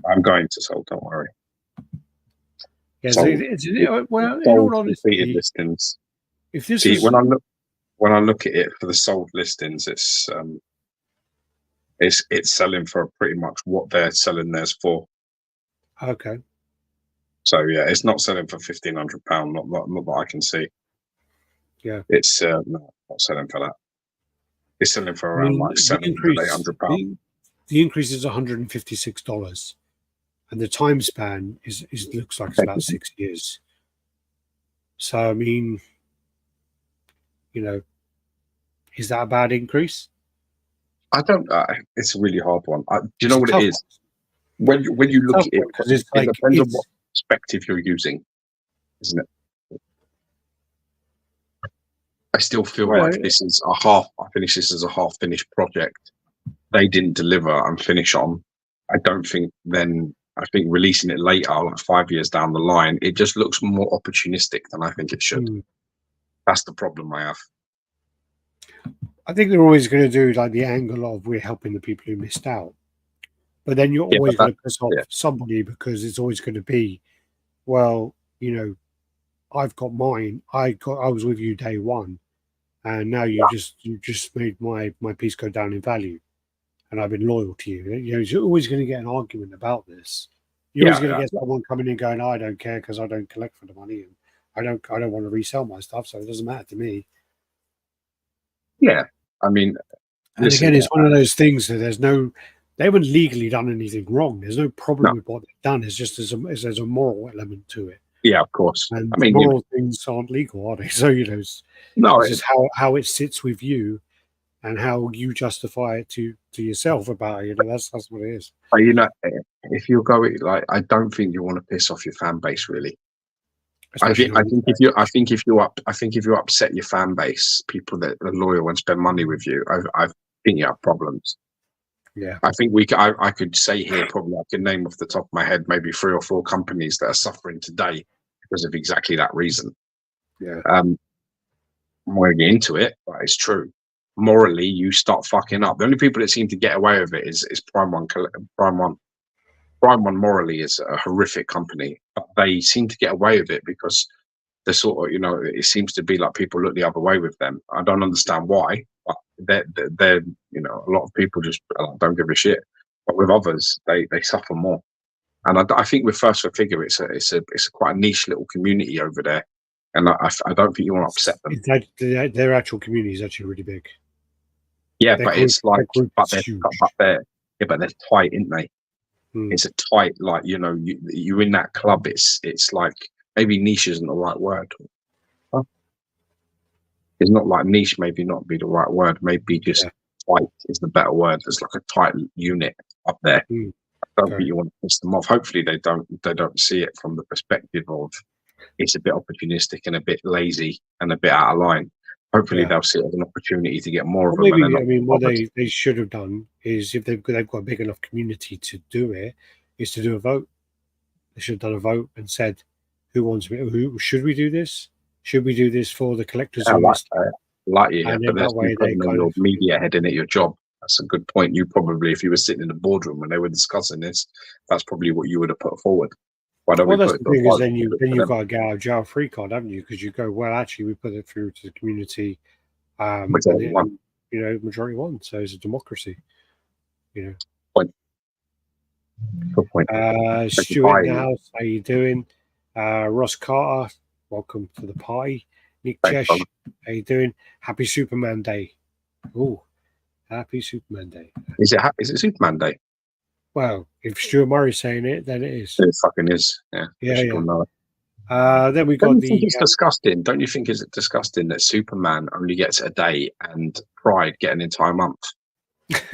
I'm going to sold. Don't worry. Yeah, Sold. well, in Sold all honesty, listings. if this See, was when I look at it for the sold listings, it's selling for pretty much what they're selling theirs for. okay. So yeah, it's not selling for £1,500. Not that I can see. Yeah, it's not selling for that. It's selling for around like £700, £800. The increase is $156, and the time span is looks like it's about 6 years. So I mean, is that a bad increase? I don't. It's a really hard one. Do you know what it is? When you look at it, it depends on what perspective you're using, isn't it? I still feel like this is a half. I finish this as a half-finished project. They didn't deliver and finish on. I don't think then. I think releasing it later, like 5 years down the line, it just looks more opportunistic than I think it should. That's the problem I have. I think they're always going to do like the angle of we're helping the people who missed out, but then you're always going to piss off somebody because it's always going to be, well, I've got mine. I was with you day one, and now you just made my piece go down in value, and I've been loyal to you. You're always going to get an argument about this. You're always going to get someone coming in going, I don't care because I don't collect for the money, and I don't want to resell my stuff, so it doesn't matter to me. Yeah, I mean, and again, it's one of those things that they haven't legally done anything wrong. There's no problem with what they've done. It's just there's a moral element to it. Yeah, of course. And I mean, moral things aren't legal, are they? So it's just how it sits with you and how you justify it to yourself about it. That's what it is. If you're going I don't think you want to piss off your fan base, really. I think if you upset your fan base, people that are loyal and spend money with you, I think you have problems. Yeah, I think I could say here probably I could name off the top of my head maybe 3 or 4 companies that are suffering today because of exactly that reason. Yeah. I'm going to get into it, but it's true. Morally, you start fucking up. The only people that seem to get away with it is Prime One. Prime One morally is a horrific company, but they seem to get away with it because they're sort of, it seems to be like people look the other way with them. I don't understand why, but they're a lot of people just don't give a shit. But with others, they suffer more. And I think with First for Figure, it's a quite a niche little community over there, and I don't think you want to upset them. Their actual community is actually really big. Yeah, but it's like, but they're tight, aren't they? It's a tight, you in that club. It's like maybe niche isn't the right word. Huh? It's not like niche, maybe not be the right word. Maybe just tight is the better word. There's like a tight unit up there. Mm. I don't think you want to piss them off. Hopefully they don't see it from the perspective of it's a bit opportunistic and a bit lazy and a bit out of line. Hopefully they'll see it as an opportunity to get more of them. Maybe, I mean, what they should have done is, if they've got a big enough community to do it, is to do a vote. They should have done a vote and said, who should we do this? Should we do this for the collectors who missed it? Like you, and but that way they kind your of media heading at your job. That's a good point. You probably, if you were sitting in the boardroom when they were discussing this, that's probably what you would have put forward. Why don't well, we that's put the thing is, then you've got to get out of jail free card, haven't you? Because you go, well, actually, we put it through to the community, majority won. You know, majority won. So it's a democracy. You know. Point. Good point. Stuart in the house, how you doing? Ross Carter, welcome to the party. Nick Chesh, how you doing? Happy Superman Day. Oh, happy Superman Day. Is it Superman Day? Well, if Stuart Murray's saying it, then it is. It fucking is. Yeah. Then we got Don't you think it's disgusting? Don't you think it's disgusting that Superman only gets a day and Pride get an entire month?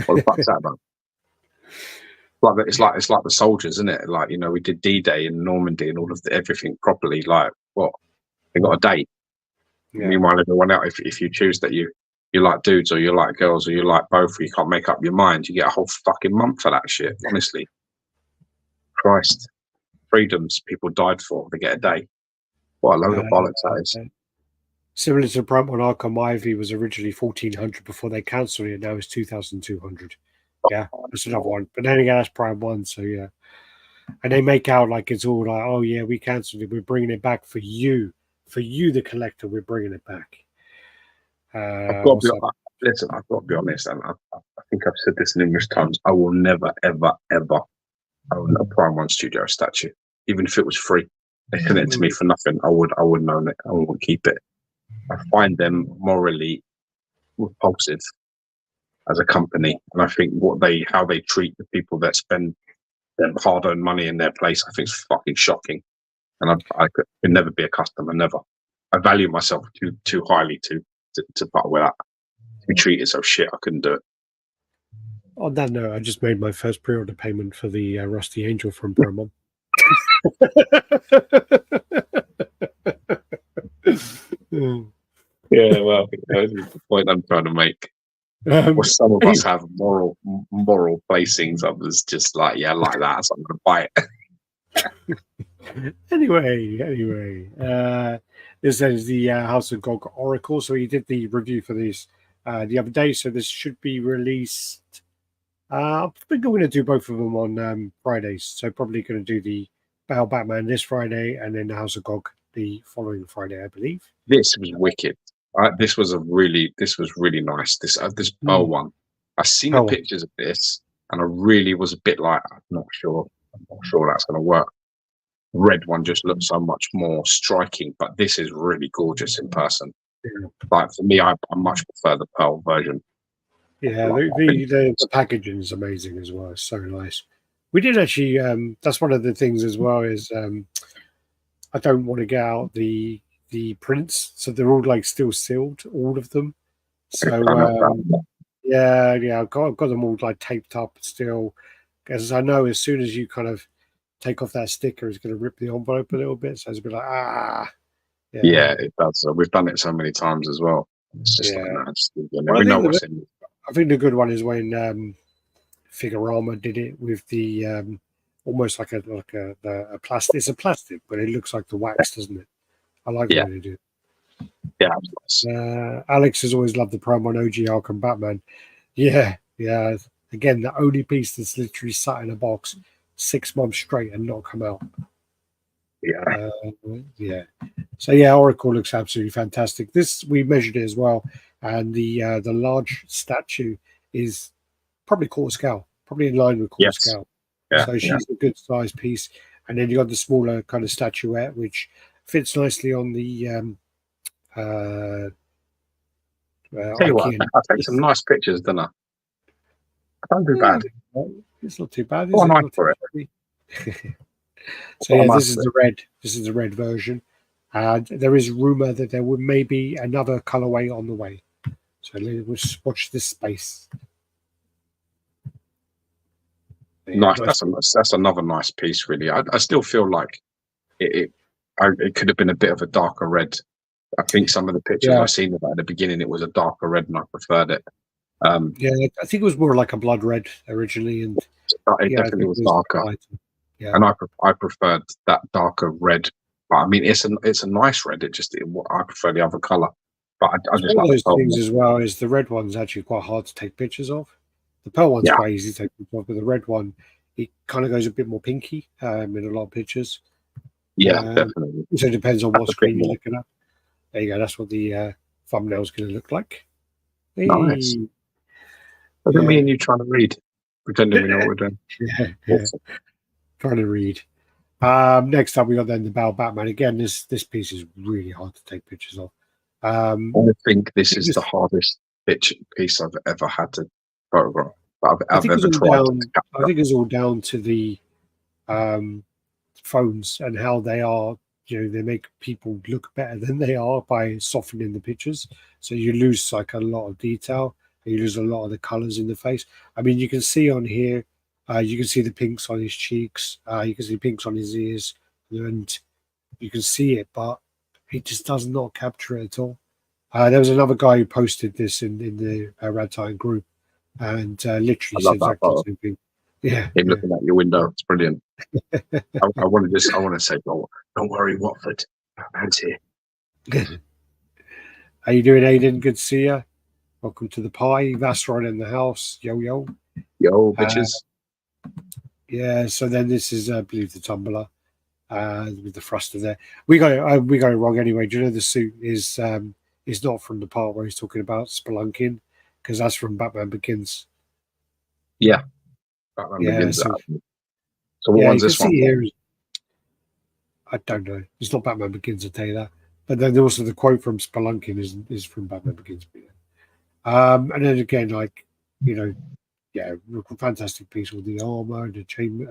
What the fuck's that about? It's like the soldiers, isn't it? Like, you know, we did D-Day in Normandy and all of everything properly. Like, what? They got a day. Yeah. Meanwhile, everyone else, if you choose that you like dudes or you like girls or you like both, or you can't make up your mind, you get a whole fucking month for that shit. Honestly, Christ, freedoms people died for, they get a day. What a load of bollocks that is. Similar to Prime on Arkham Ivy was originally 1,400 before they cancelled it. Now it's 2,200. Yeah, that's another one. But then again, that's Prime 1, so yeah. And they make out like it's all like, oh yeah, we cancelled it, we're bringing it back for you. For you, the collector, we're bringing it back. I've got to be honest, and I think I've said this numerous times. I will never, ever, ever own a Prime 1 Studio statue, even if it was free. They sent it to me for nothing. I wouldn't own it. I wouldn't keep it. I find them morally repulsive as a company, and I think how they treat the people that spend their hard-earned money in their place, I think is fucking shocking. And I could never be a customer. Never. I value myself too highly to part with that. To be treated so shit, I couldn't do it. On that note, I just made my first pre-order payment for the Rusty Angel from Promon. Yeah, well, that's the point I'm trying to make. Well, some of us have moral placings. Others just like, yeah, like that, so I'm going to buy it. Anyway, this is the House of Gog Oracle. So he did the review for this the other day. So this should be released. I think I'm going to do both of them on Fridays. So probably going to do the Battle Batman this Friday and then the House of Gog the following Friday, I believe. This was wicked. This was really nice. This Bell one. I've seen the pictures of this, and I really was a bit like, I'm not sure that's going to work. Red one just looks so much more striking, but this is really gorgeous in person. Yeah. Like for me, I much prefer the Pearl version. Yeah, the packaging is amazing as well. It's so nice. We did actually. That's one of the things as well. Is I don't want to get out the prints, so they're all like still sealed, all of them. So yeah, I've got them all like taped up still, because I know as soon as you kind of take off that sticker, it's going to rip the envelope a little bit. So it's a bit like yeah, it does. We've done it so many times as well. It's just like we know what's in. I think the good one is when Figurama did it with the almost like a plastic. It's a plastic, but it looks like the wax, doesn't it? I like the way they do it. Yeah. Alex has always loved the Prime 1 OG Arkham Batman. Yeah. Again, the only piece that's literally sat in a box 6 months straight and not come out. Yeah. So yeah, Oracle looks absolutely fantastic. This we measured it as well, and the large statue is probably quarter scale, probably in line with quarter scale. Yeah, so she's a good size piece. And then you got the smaller kind of statuette, which fits nicely on the tell you what, I take some nice pictures, don't I? I don't do bad. It's not too bad. For it. So yeah, this is the red. This is the red version. And there is rumor that there would maybe another colorway on the way. So let's watch this space. Nice. That's another nice piece, really. I still feel like it could have been a bit of a darker red. I think some of the pictures I've seen of that at the beginning, it was a darker red, and I preferred it. Yeah, I think it was more like a blood red originally, and it definitely was darker. Yeah, and I preferred that darker red. But I mean, it's a nice red. I prefer the other color. But I just one like of those things as well. Is the red one's actually quite hard to take pictures of. The pearl one's quite easy to take pictures of, but the red one, it kind of goes a bit more pinky in a lot of pictures. Yeah, definitely. So it depends on what screen you're looking at. There you go. That's what the thumbnail's going to look like. Hey. Nice. Look at me and you trying to read, pretending we know what we're doing. Awesome. Trying to read. Next up, we got then the Batman. Again, this piece is really hard to take pictures of. I think this is the hardest piece I've ever had to photograph. I think it's all down to the phones and how they are. You know, they make people look better than they are by softening the pictures. So you lose like a lot of detail, and you lose a lot of the colors in the face. I mean, you can see on here, you can see the pinks on his cheeks, you can see pinks on his ears, and you can see it, but it just does not capture it at all. There was another guy who posted this in the RaddTitan group, and literally said exactly the same thing. Yeah, him looking at your window, it's brilliant. I want to say, don't worry, Watford, Batman's here. How you doing, Aiden? Good to see you. Welcome to the party. That's right in the house. Yo, bitches. Yeah. So then this is, I believe, the tumbler with the thruster there. We got it wrong anyway. Do you know the suit is not from the part where he's talking about spelunking, because that's from Batman Begins. Yeah. Batman Begins. So what one's this one? Here, I don't know. It's not Batman Begins, I'll tell you that. But then also the quote from Spelunking is from Batman Begins. And then again, like, you know, fantastic piece with the armor and the chain,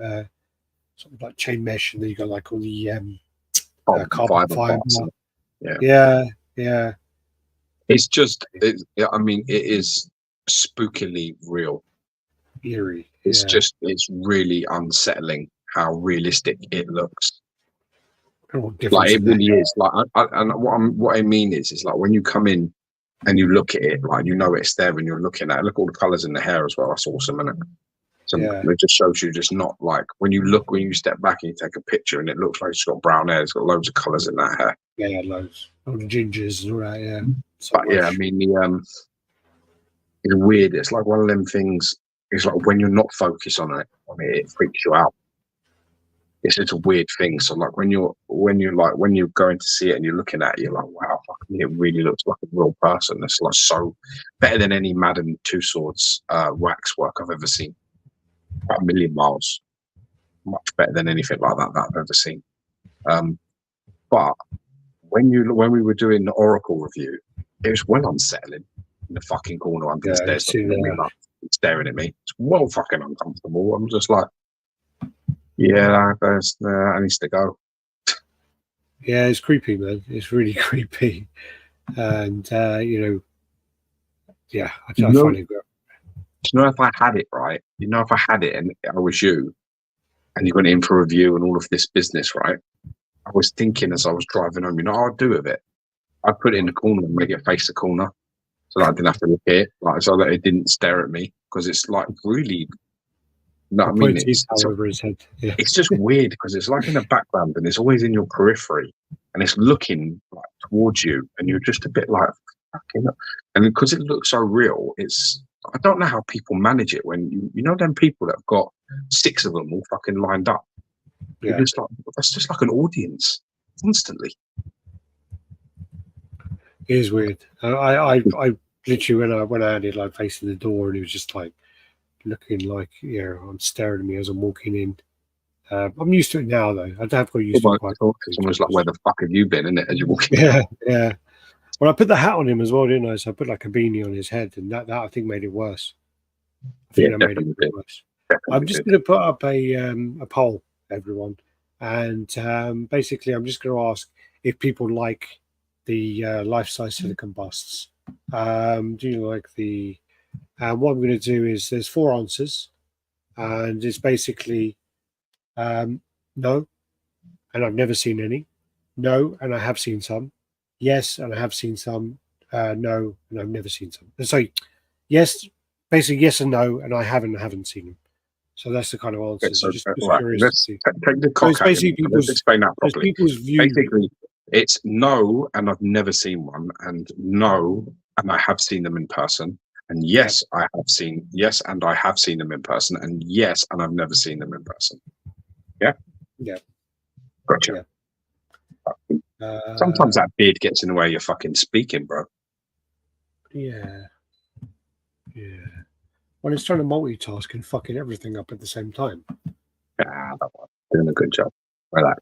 something like chain mesh, and then you got like all the carbon fiber. Yeah. It's just, I mean, it is spookily real. Eerie. It's really unsettling how realistic it looks. Like it really is. Like, and what I mean is like when you come in and you look at it, like, you know it's there and you're looking at it. Look at all the colors in the hair as well. That's awesome, isn't it? So it just shows you just not like when you step back and you take a picture and it looks like it's got brown hair. It's got loads of colors in that hair. Yeah, loads. All the gingers and all that. Yeah. But I mean it's weird. It's like one of them things. It's like when you're not focused on it, it freaks you out. It's just a weird thing. So like when you're going to see it and you're looking at it, you're like, wow, it really looks like a real person. It's like so better than any Madden Two Swords wax work I've ever seen. About a million miles. Much better than anything like that I've ever seen. But when we were doing the Oracle review, it was well unsettling in the fucking corner under the stairs, staring at me. It's well fucking uncomfortable. I'm just like, I needs to go. Yeah, it's creepy, man. It's really creepy, and I find it great. You know, if I had it right, if I had it and I was you, and you went in for a review and all of this business, right? I was thinking as I was driving home, what I'd do with it? I'd put it in the corner and make it face the corner, so that I didn't have to look at it, like so that it didn't stare at me, because it's like really. No, I mean, over his head. Yeah. It's just weird because it's like in the background and it's always in your periphery and it's looking like towards you and you're just a bit like, fucking. And because it looks so real, I don't know how people manage it when you know them people that have got 6 of them all fucking lined up. Yeah. Just like, that's just like an audience constantly. It is weird. I literally when I had it like facing the door and it was just like looking like I'm staring at me as I'm walking in. I'm used to it now though. I have got used to it quite. It's almost like, where the fuck have you been, isn't it, as you're walking? Yeah. Well, I put the hat on him as well, didn't I? So I put like a beanie on his head, and that I think made it worse. I think that made it worse. I'm just going to put up a poll, everyone, and basically I'm just going to ask if people like the life-size silicon busts. Do you like the? What I'm going to do is there's 4 answers, and it's basically no, and I've never seen any. No, and I have seen some. Yes, and I have seen some. No, and I've never seen some. Sorry, yes, basically yes and no, and I haven't seen them. So that's the kind of answers. So, just right, curious let's to see. take the So cock it's out. basically Let's explain that properly. people's view. Basically, it's no, and I've never seen one, and no, and I have seen them in person, and yes, I have seen yes, and I have seen them in person, and yes, and I've never seen them in person. Yeah. Yeah. Gotcha. Yeah. Sometimes that beard gets in the way of your fucking speaking, bro. Yeah. Yeah. Well, it's trying to multitask and fucking everything up at the same time. That one. Doing a good job. Relax.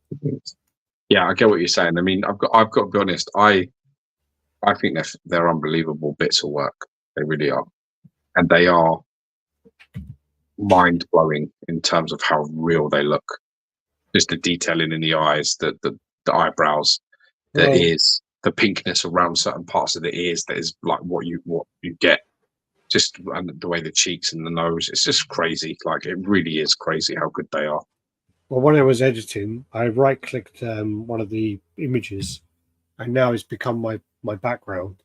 Yeah, I get what you're saying. I mean, I've got to be honest. I think they're unbelievable bits of work. They really are, and they are mind blowing in terms of how real they look. Just the detailing in the eyes, the eyebrows, the ears, the pinkness around certain parts of the ears. That is like what you get. Just and the way the cheeks and the nose. It's just crazy. Like it really is crazy how good they are. Well, when I was editing, I right-clicked one of the images, and now it's become my background,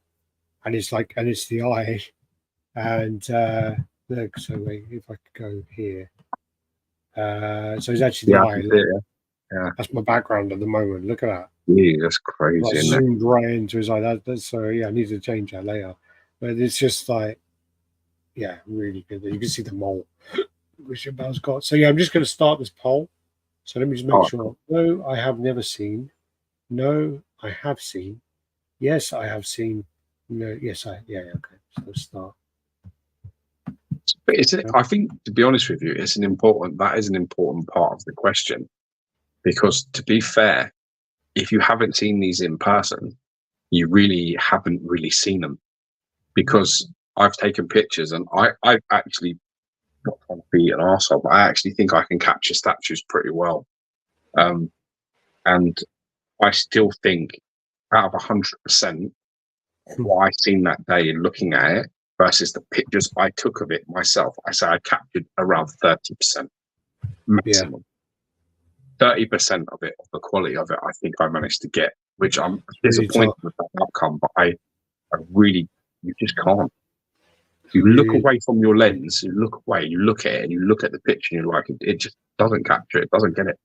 and it's the eye, and so wait, if I could go here, so it's actually the eye. Yeah, that's my background at the moment. Look at that. Yeah, that's crazy. Like zoomed right into his eye. That's so yeah. I need to change that later, but it's just like yeah, really good. You can see the mole which Bell's got. So yeah, I'm just going to start this poll. So let me just make sure. No, I have never seen. No, I have seen. Yes, I have seen. No, yes, okay. So let's start. But I think, to be honest with you, that is an important part of the question. Because to be fair, if you haven't seen these in person, you really haven't really seen them. Because I've taken pictures and I've actually not trying to be an arsehole, but I actually think I can capture statues pretty well. And I still think out of 100% what I've seen that day and looking at it versus the pictures I took of it myself, I say I captured around 30% maximum. 30% of it, of the quality of it, I think I managed to get, which I'm disappointed with that outcome, but I really, you just can't. You look away from your lens, you look away, you look at it, and you look at the picture, and you're like, it just doesn't capture it, doesn't get it.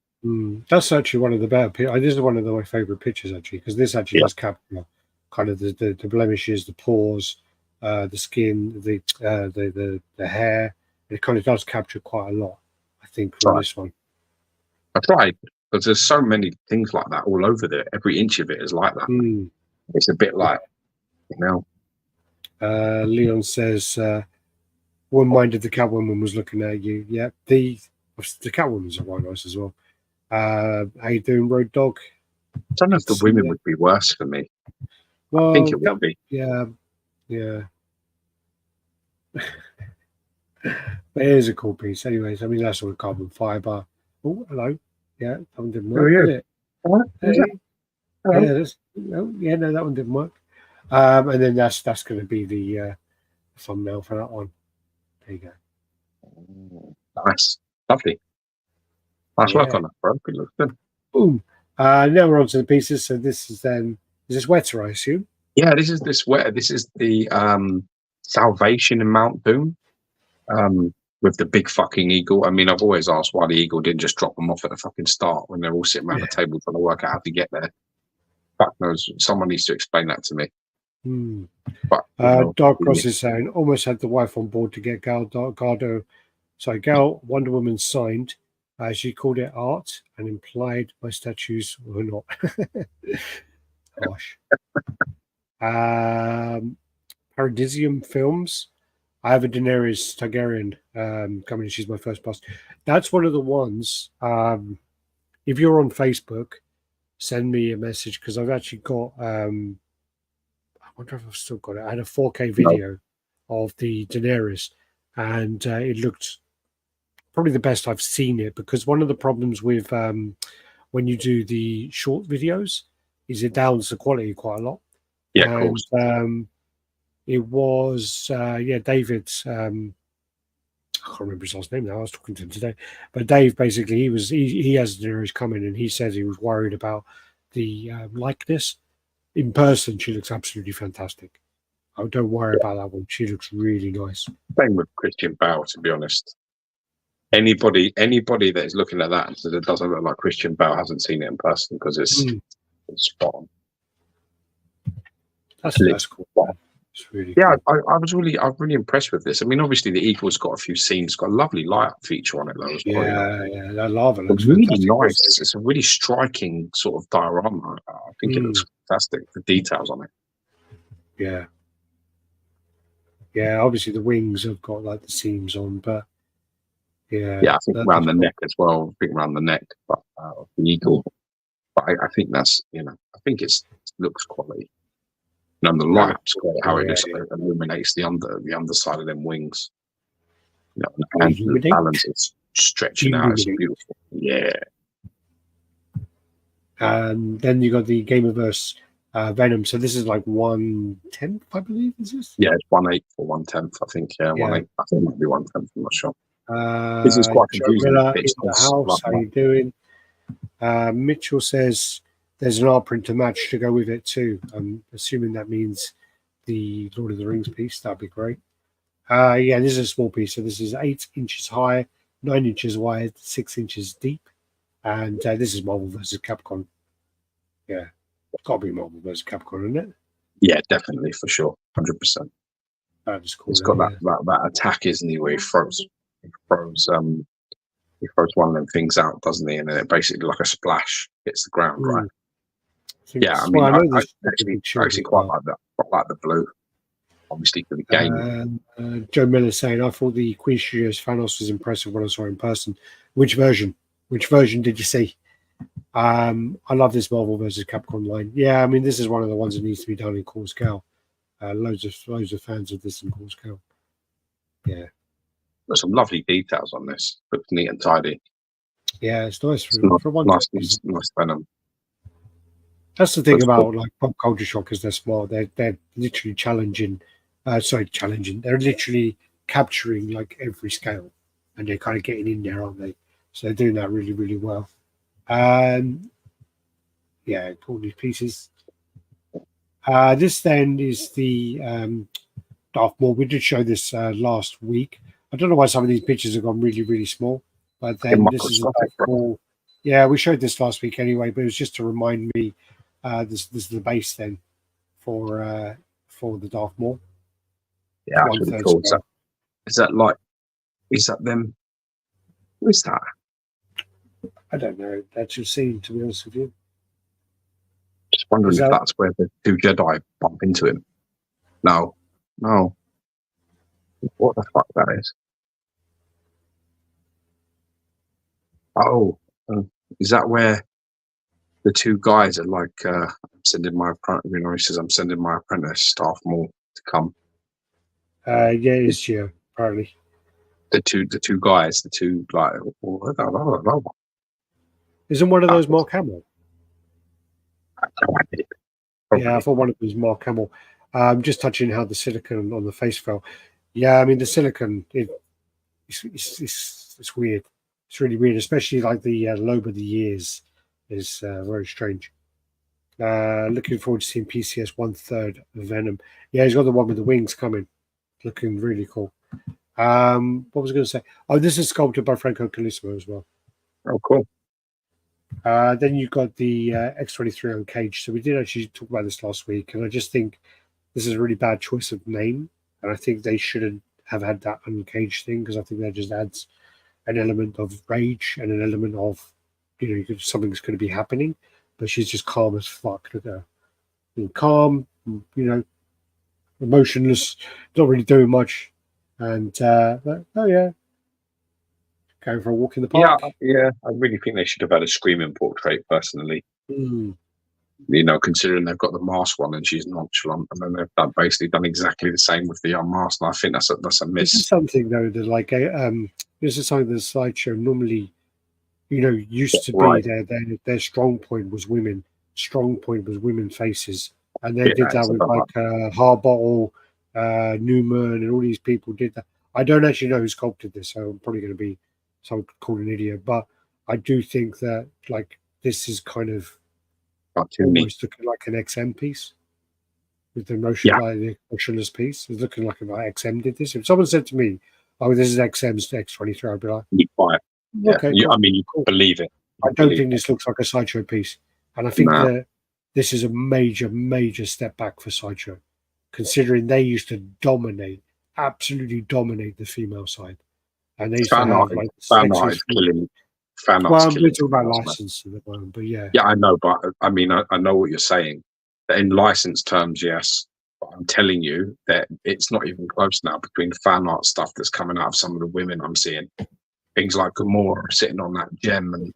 That's actually one of the better pictures. This is one of my favorite pictures, actually, because this actually does capture kind of the blemishes, the pores, the skin, the hair. It kind of does capture quite a lot, I think, from this one. I tried, because there's so many things like that all over there. Every inch of it is like that. It's a bit like, you know. Leon says, wouldn't mind if the Catwoman was looking at you. Yeah, the Catwoman's are quite nice as well. How you doing, Road Dog? I don't know if the women would be worse for me. Well, I think it would be. Yeah. But it is a cool piece. Anyways, I mean, that's all carbon fiber. Oh, hello. Yeah, that one didn't work, did it? Yeah, no, that one didn't work. And then that's going to be the thumbnail for that one. There you go. Nice. Lovely. Nice work on that, bro. Good look. Good. Boom. Now we're on to the pieces. So this is Wetter, I assume? Yeah, this is Wetter. This is the Salvation in Mount Doom with the big fucking eagle. I mean, I've always asked why the eagle didn't just drop them off at the fucking start when they're all sitting around the table trying to work out how to get there. Fuck knows. Someone needs to explain that to me. But Dark Cross is saying, almost had the wife on board to get Gal Wonder Woman signed. She called it art and implied my statues were not. Gosh. Paradisium Films. I have a Daenerys Targaryen coming. She's my first bust. That's one of the ones. If you're on Facebook, send me a message because I've actually got. I wonder if I've still got it. I had a 4K video of the Daenerys, and it looked probably the best I've seen it, because one of the problems with when you do the short videos is it downs the quality quite a lot. Yeah, of course. It was David's. I can't remember his last name now. I was talking to him today, but Dave basically he has Daenerys coming, and he says he was worried about the likeness. In person, she looks absolutely fantastic. Oh, don't worry about that one. She looks really nice. Same with Christian Bale, to be honest. Anybody that is looking at that and says it doesn't look like Christian Bale hasn't seen it in person, because it's spot on. That's cool. It's really cool. I'm really impressed with this. I mean, obviously the Eagle's got a few scenes, got a lovely light up feature on it though as well. Yeah, that lava looks really fantastic. Nice. It's a really striking sort of diorama. I think it looks fantastic. The details on it. Yeah. Yeah, obviously the wings have got like the seams on, but yeah, I think around the neck as well. I think around the neck, but the Eagle. But I think that's I think it looks quality. And the light's great. How it just illuminates the underside of them wings. And the balance is stretching out. It's beautiful. Yeah. Then you got the Gamerverse Venom. So this is like 1/10, I believe. Is this? Yeah, it's 1/8 or 1/10. I think. Yeah, 1/8. I think it might be 1/10. I'm not sure. This is quite confusing. In the house, how you doing? Mitchell says there's an art print to match to go with it too. I'm assuming that means the Lord of the Rings piece. That'd be great. This is a small piece. So this is 8 inches high, 9 inches wide, 6 inches deep. And this is Marvel versus Capcom. Yeah, it's got to be Marvel versus Capcom, isn't it? Yeah, definitely, for sure. 100%. That is cool. It's got that attack, isn't he, where he throws one of them things out, doesn't he? And then it basically, like a splash, hits the ground, right? Yeah, I mean, I actually quite like that. Quite like the blue, obviously, for the game. Joe Miller saying, I thought the Queen Studios Thanos was impressive when I saw it in person. Which version? Which version did you see? I love this Marvel versus Capcom line. Yeah, I mean, this is one of the ones that needs to be done in core scale. Loads of fans of this in core scale. Yeah. There's some lovely details on this. Looks neat and tidy. Yeah, it's nice for one. Nice Venom. That's the thing about like pop culture shock, is they're smart. They're literally challenging. They're literally capturing like every scale, and they're kind of getting in there, aren't they? So they're doing that really, really well. All these pieces. This then is the Darth Maul. We did show this last week. I don't know why some of these pictures have gone really, really small, but then this is cool. Yeah, we showed this last week anyway, but it was just to remind me. This is the base then for the Darth Maul. Yeah, that's really cool. Is that them? Who is that? I don't know. That's your scene, to be honest with you. Just wondering if that's where the two Jedi bump into him. No. What the fuck that is? Oh, is that where the two guys are like, I'm sending my apprentice, he says, I'm sending my apprentice, Darth Maul, to come. It's apparently. The two guys, like, isn't one of those Mark Hamill? Yeah, I thought one of them was Mark Hamill. Just touching how the silicone on the face fell. Yeah, I mean the silicone, it's weird. It's really weird, especially like the lobe of the ears is very strange. Looking forward to seeing PCS 1/3 Venom. Yeah, he's got the one with the wings coming. Looking really cool. What was I going to say? Oh, this is sculpted by Franco Calissimo as well. Oh, cool. Then you've got the X-23 Uncaged. So we did actually talk about this last week, and I just think this is a really bad choice of name, and I think they shouldn't have had that Uncaged thing, because I think that just adds an element of rage and an element of, something's going to be happening, but she's just calm as fuck. Look at her. Calm, emotionless, not really doing much. And, going for a walk in the park. Yeah, I really think they should have had a screaming portrait, personally. Considering they've got the mask one and she's nonchalant, and then they've basically done exactly the same with the unmasked, and I think that's a miss. This is something, though, that this is something the slideshow normally, used to be their strong point was women, strong point was women faces, and they Yeah, did that it's with about like Harbottle, Newman, and all these people did that. I don't actually know who sculpted this, so I'm probably going to be someone called an idiot, but I do think that like this is kind of cartoony. almost looking like an XM piece with the motion, Yeah, like the motionless piece. It's looking like XM did this. If someone said to me, "Oh, this is XM's X23," I'd be like, you buy it. Yeah, "Okay, I cool, mean, you cool." believe it. I You don't believe think it. this looks like a Sideshow piece, and I think No, that this is a major step back for Sideshow, considering they used to dominate, absolutely dominate the female side, and they used to fan art, have like the fan art is sexiest. killing. Fan art's Well, we're killing talking about females, man. licensing at the moment, but yeah, Yeah, I know, but I mean, I know what you're saying. In license terms, yes. But I'm telling you that it's not even close now between fan art stuff that's coming out of some of the women I'm seeing. Things like Gamora sitting on that gem and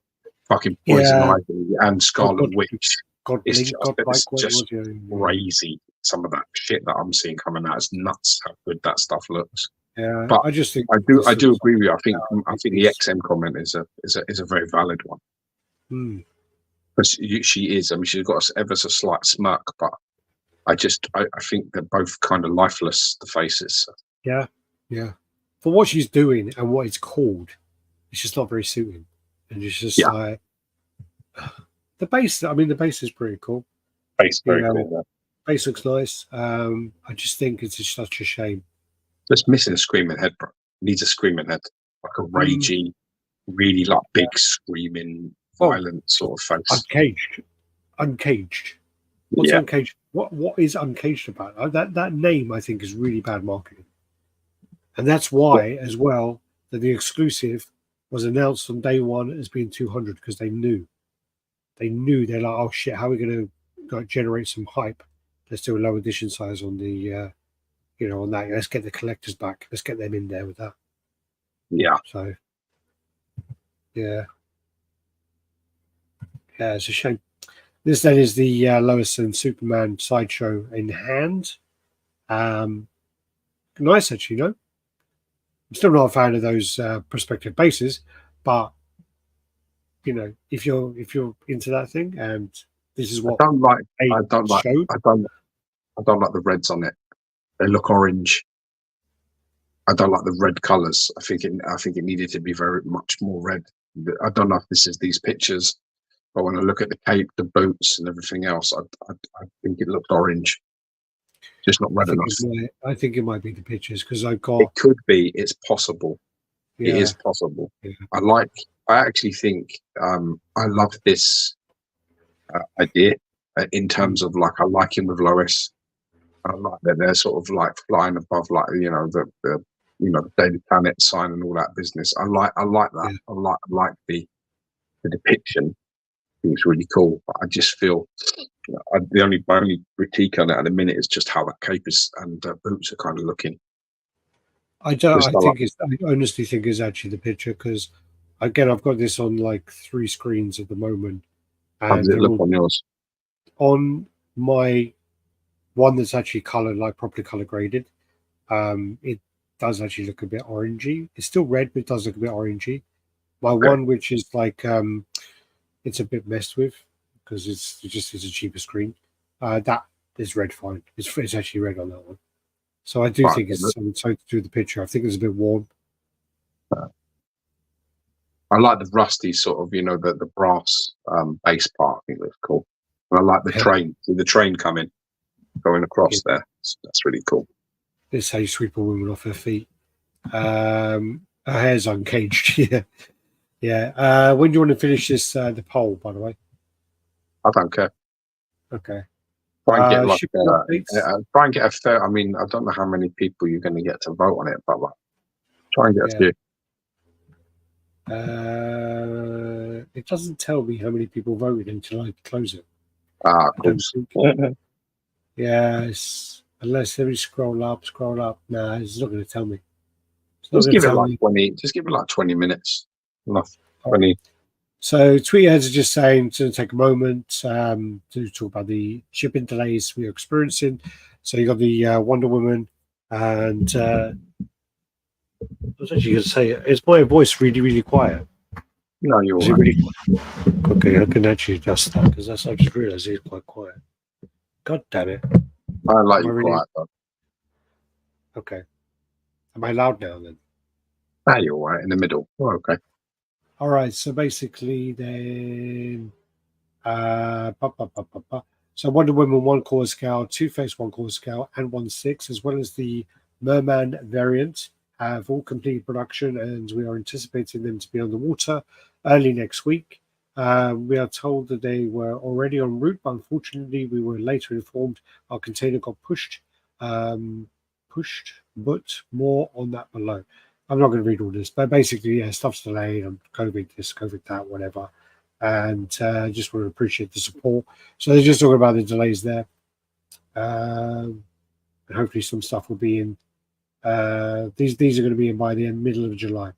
fucking Poison yeah. Ivy and Scarlet God, Witch. God It's blink, just, God like it's what just was your crazy. Some of that shit that I'm seeing coming out. It's nuts how good that stuff looks. yeah. But I just think I this do looks agree like with you. I think the piece. XM comment is a very valid one. Because she is. I mean, she's got ever so slight smirk, but I think they're both kind of lifeless. The faces. Yeah, yeah. For what she's doing and what it's called, it's just not very suiting. And it's just Yeah, like the base. I mean, the base is pretty cool. face You very know, cool. Yeah. base looks nice. I just think it's just such a shame. Just missing a screaming head, bro. Needs a screaming head, like a ragey, really like big screaming, violent sort of face. Uncaged. What's Yeah, uncaged? What is uncaged about? That name I think is really bad marketing, and that's why as well that the exclusive was announced on day one as being 200 because they knew they're like, oh shit, how are we going to generate some hype? Let's do a low edition size on the on that. Let's get the collectors back. Let's get them in there with that. yeah. So yeah, it's a shame. This then is the Lois and Superman sideshow in hand. Nice, actually. I'm still not a fan of those perspective bases, but if you're into that thing, and this is what I don't like. showed. I don't like the reds on it. They look orange. I don't like the red colours. I think it needed to be very much more red. I don't know if this is these pictures, but when I look at the cape, the boots, and everything else, I think it looked orange. Just not red enough. I think it might be the pictures because I've got. It could be. It's possible. Yeah, It is possible. yeah. I actually think I love this idea in terms of like I like him with Lois. I like that they're sort of like flying above, like the Daily Planet sign and all that business. I like that. Yeah. I like the depiction. I think it's really cool. But I just feel my only critique on it at the minute is just how that cape is and boots are kind of looking. I honestly think it's actually the picture because again I've got this on like 3 screens at the moment, How does and it look on yours? on my one that's actually colored, like properly color graded. It does actually look a bit orangey. It's still red, but it does look a bit orangey. My one, which is like it's a bit messed with because it's a cheaper screen. That is red fine. It's actually red on that one. So I do think it's something to do with the picture. I think it's a bit warm. I like the rusty sort of, the brass base part. I think that's cool. And I like the train. See the train going across there. That's really cool. This is how you sweep a woman off her feet. Her hair's uncaged. Yeah. When do you want to finish this? The poll, by the way. I don't care. Okay. Try and get a fair. I mean, I don't know how many people you're going to get to vote on it, but try and get a few. It doesn't tell me how many people voted until I close it. Of course. Yes, unless every scroll up. Nah, it's not going to tell me. Just give it like 20. Just give it like 20 minutes. Enough. 20. So Tweetheads are just saying to take a moment to talk about the shipping delays we're experiencing. So you got the Wonder Woman, and I was actually going to say, is my voice really, really quiet? No, you're Is it right. really okay? I can actually adjust that because I just realised it's quite quiet. God damn it! I like Am I you really quiet though. okay? Am I loud now then? Ah, you're all right in the middle. Oh, okay. All right. So basically, then, so Wonder Woman 1 core scale, Two Face 1 core scale, and 1/6, as well as the Merman variant, have all completed production, and we are anticipating them to be on the water early next week. We are told that they were already en route, but unfortunately, we were later informed our container got but more on that below. I'm not going to read all this, but basically, yeah, stuff's delayed and COVID this, COVID that, whatever. And just want to appreciate the support. So they're just talking about the delays there. And hopefully some stuff will be in. These are going to be in by the middle of July.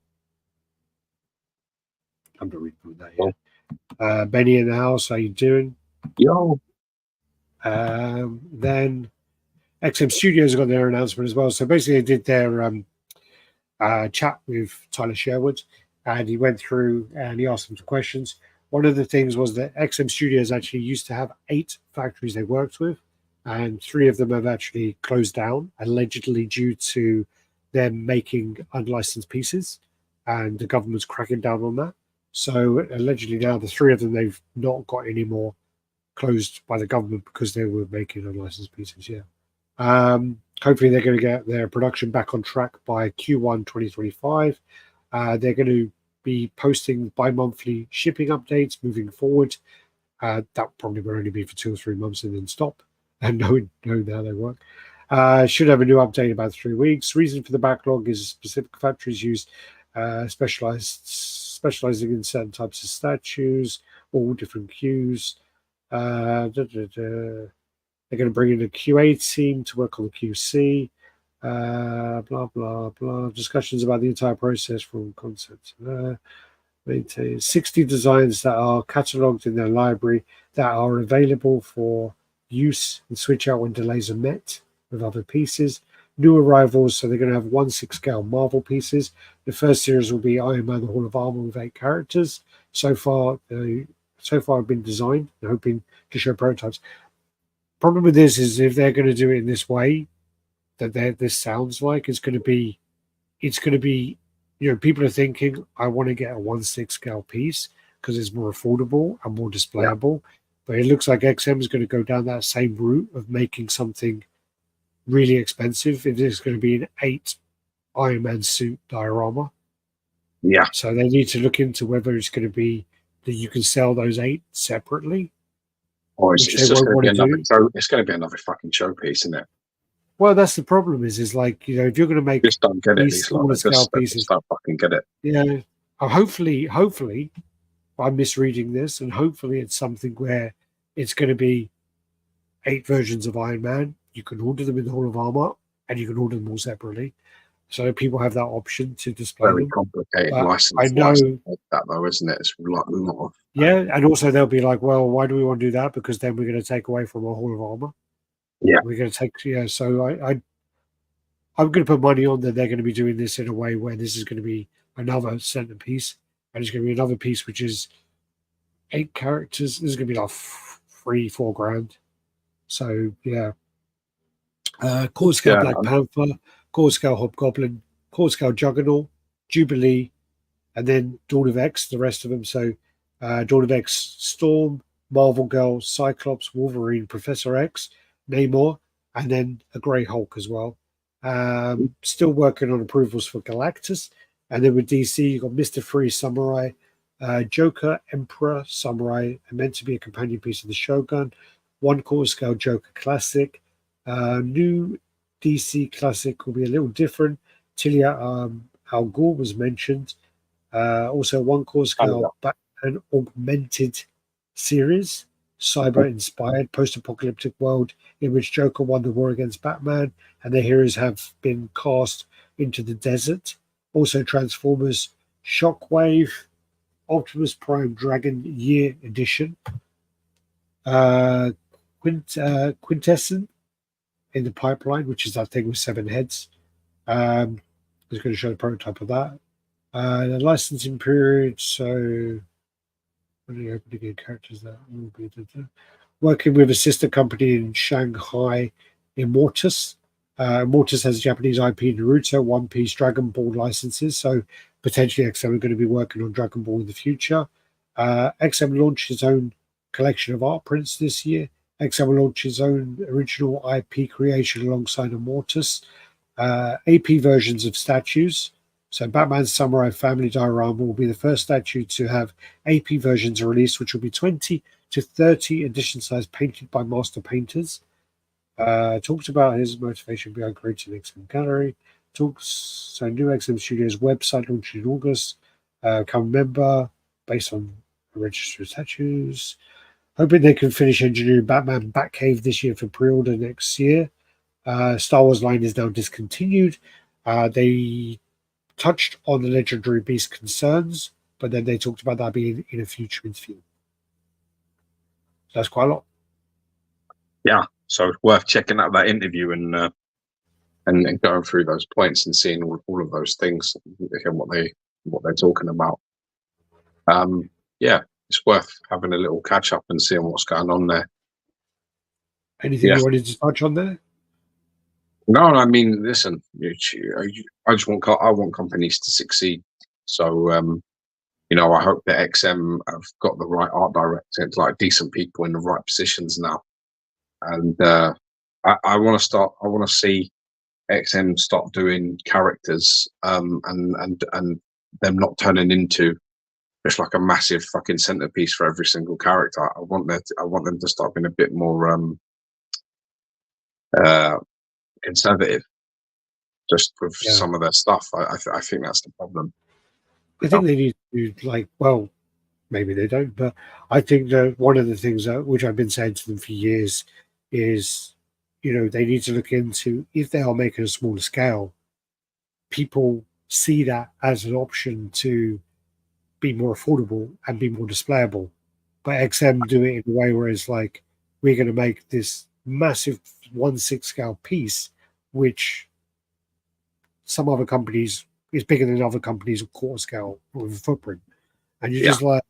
I'm not reading through that yet. Benny in the house, how you doing? Yo. Then XM Studios got their announcement as well. So basically, they did their chat with Tyler Sherwood, and he went through and he asked them some questions. One of the things was that XM Studios actually used to have 8 factories they worked with, and 3 of them have actually closed down, allegedly due to them making unlicensed pieces, and the government's cracking down on that. So allegedly now the 3 of them they've not got any more closed by the government because they were making unlicensed pieces. Yeah. Hopefully they're going to get their production back on track by Q1 2025. They're going to be posting bi-monthly shipping updates moving forward. That probably will only be for 2 or 3 months and then stop, and knowing how they work. Should have a new update in about 3 weeks. Reason for the backlog is specific factories use specializing in certain types of statues, all different queues. They're going to bring in a QA team to work on the QC. Blah, blah, blah. Discussions about the entire process from concept. Maintain 60 designs that are catalogued in their library that are available for use and switch out when delays are met with other pieces. New arrivals, so they're going to have 1/6 scale Marvel pieces. The first series will be Iron Man: The Hall of Armor with 8 characters. So far have been designed. They're hoping to show prototypes. Problem with this is if they're going to do it in this way, that this sounds like it's going to be, people are thinking, I want to get a 1/6 scale piece because it's more affordable and more displayable. Yeah. But it looks like XM is going to go down that same route of making something really expensive. If it's going to be an 8 Iron Man suit diorama. Yeah. So they need to look into whether it's going to be that you can sell those 8 separately. Or it's just going to be another fucking showpiece, isn't it? Well, that's the problem. Is like, if you're going to make just don't get it, these smaller scale pieces, just don't fucking get it. Yeah, hopefully, I'm misreading this, and hopefully it's something where it's going to be 8 versions of Iron Man. You can order them in the Hall of Armor, and you can order them all separately, so people have that option to display Very them. complicated license. I know like that though, isn't it? It's like a lot of and also they'll be like, well, why do we want to do that? Because then we're going to take away from our Hall of Armor. Yeah, we're going to take. Yeah, so I'm going to put money on that they're going to be doing this in a way where this is going to be another centerpiece, and it's going to be another piece which is 8 characters. This is going to be like 3-4 grand. So yeah, core scale Black Panther, core scale Hobgoblin, core scale Juggernaut, Jubilee, and then Dawn of X. The rest of them. So Dawn of X, Storm, Marvel Girl, Cyclops, Wolverine, Professor X, Namor, and then a Grey Hulk as well. Still working on approvals for Galactus. And then with DC, you've got Mr. Freeze, Samurai, Joker, Emperor, Samurai, and meant to be a companion piece of the Shogun. 1 core scale Joker Classic. New DC Classic will be a little different. Tilia Al Ghul was mentioned. Also 1 core scale Batman Augmented series. Cyber-inspired post-apocalyptic world in which Joker won the war against Batman and their heroes have been cast into the desert. Also Transformers Shockwave, Optimus Prime Dragon Year Edition, Quintessence in the pipeline, which is that thing with 7 heads. I was going to show the prototype of that. The licensing period, so when you open again characters that will be working with a sister company in Shanghai, Immortus. Immortus has Japanese IP Naruto, One Piece, Dragon Ball licenses, so potentially XM are going to be working on Dragon Ball in the future. XM launched its own collection of art prints this year. XM will launch its own original IP creation alongside Immortus. AP versions of statues. So Batman Samurai Family Diorama will be the first statue to have AP versions released, which will be 20 to 30 edition size painted by master painters. Talks about his motivation behind creating XM Gallery. So new XM Studios website launched in August. Become a member based on registered statues. Hoping they can finish engineering Batman Batcave this year for pre-order next year. Star Wars line is now discontinued. They touched on the Legendary Beast concerns, but then they talked about that being in a future interview. That's quite a lot. Yeah, so it's worth checking out that interview and going through those points and seeing all of those things and what they're talking about. Yeah, it's worth having a little catch up and seeing what's going on there. Anything you wanted to touch on there? No, I mean, listen, I want companies to succeed. So, I hope that XM have got the right art director, like decent people in the right positions now. And I want to see XM start doing characters, and them not turning into just like a massive fucking centerpiece for every single character. I want them to start being a bit more conservative, just with some of their stuff. I think that's the problem. I think they need to well, maybe they don't, but I think that one of the things which I've been saying to them for years is, they need to look into, if they are making a smaller scale, people see that as an option to be more affordable and be more displayable. But XM do it in a way where it's like, we're going to make this massive 1/6 scale piece, which some other companies is bigger than other companies of quarter scale with a footprint. And you're just like,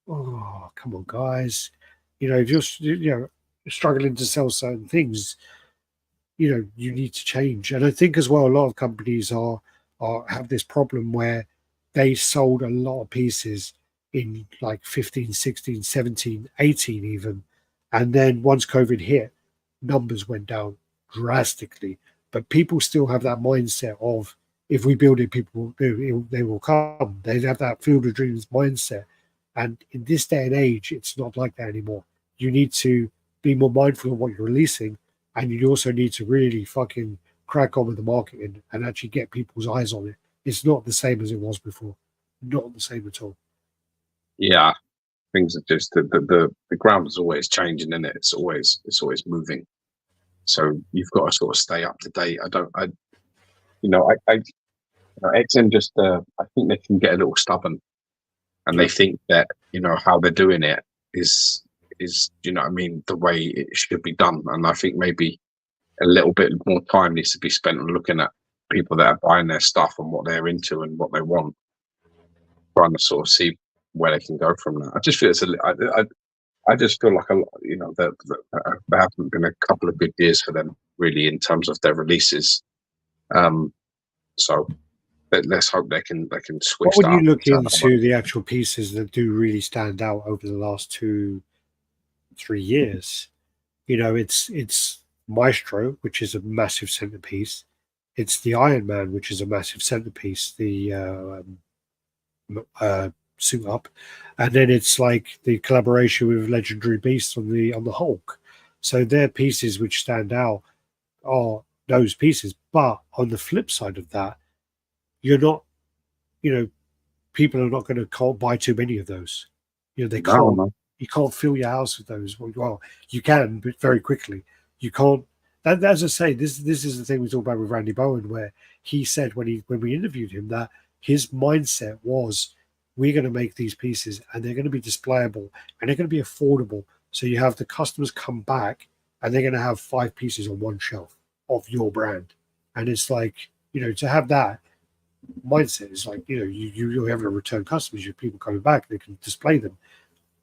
oh, come on, guys. If you're struggling to sell certain things, you need to change. And I think as well, a lot of companies have this problem where they sold a lot of pieces in like 15, 16, 17, 18 even. And then once COVID hit, numbers went down drastically. But people still have that mindset of, if we build it, people they will come. They have that field of dreams mindset. And in this day and age, it's not like that anymore. You need to be more mindful of what you're releasing, and you also need to really fucking crack on with the marketing and actually get people's eyes on it. It's not the same as it was before. Not the same at all. Yeah, things are just the ground is always changing, isn't it? It's always moving. So you've got to sort of stay up to date. XM just I think they can get a little stubborn, and they think that how they're doing it is the way it should be done. And I think maybe a little bit more time needs to be spent on looking at people that are buying their stuff and what they're into and what they want, trying to sort of see where they can go from that. I just feel I just feel like that there haven't been a couple of good years for them really in terms of their releases. So let's hope they can switch. What would you look into the actual pieces that do really stand out over the last 2-3 years? It's Maestro, which is a massive centerpiece. It's the Iron Man, which is a massive centerpiece. The suit up, and then it's like the collaboration with Legendary Beast on the Hulk. So they're pieces which stand out are those pieces. But on the flip side of that, you're not, people are not going to buy too many of those. They can't. No. You can't fill your house with those. Well, you can, but very quickly. You can't. As I say, this is the thing we talk about with Randy Bowen, where he said when we interviewed him that his mindset was, we're going to make these pieces and they're going to be displayable and they're going to be affordable. So you have the customers come back and they're going to have 5 pieces on one shelf of your brand. And it's like, to have that, mindset. It's like, you're having a return customers, you people coming back, they can display them.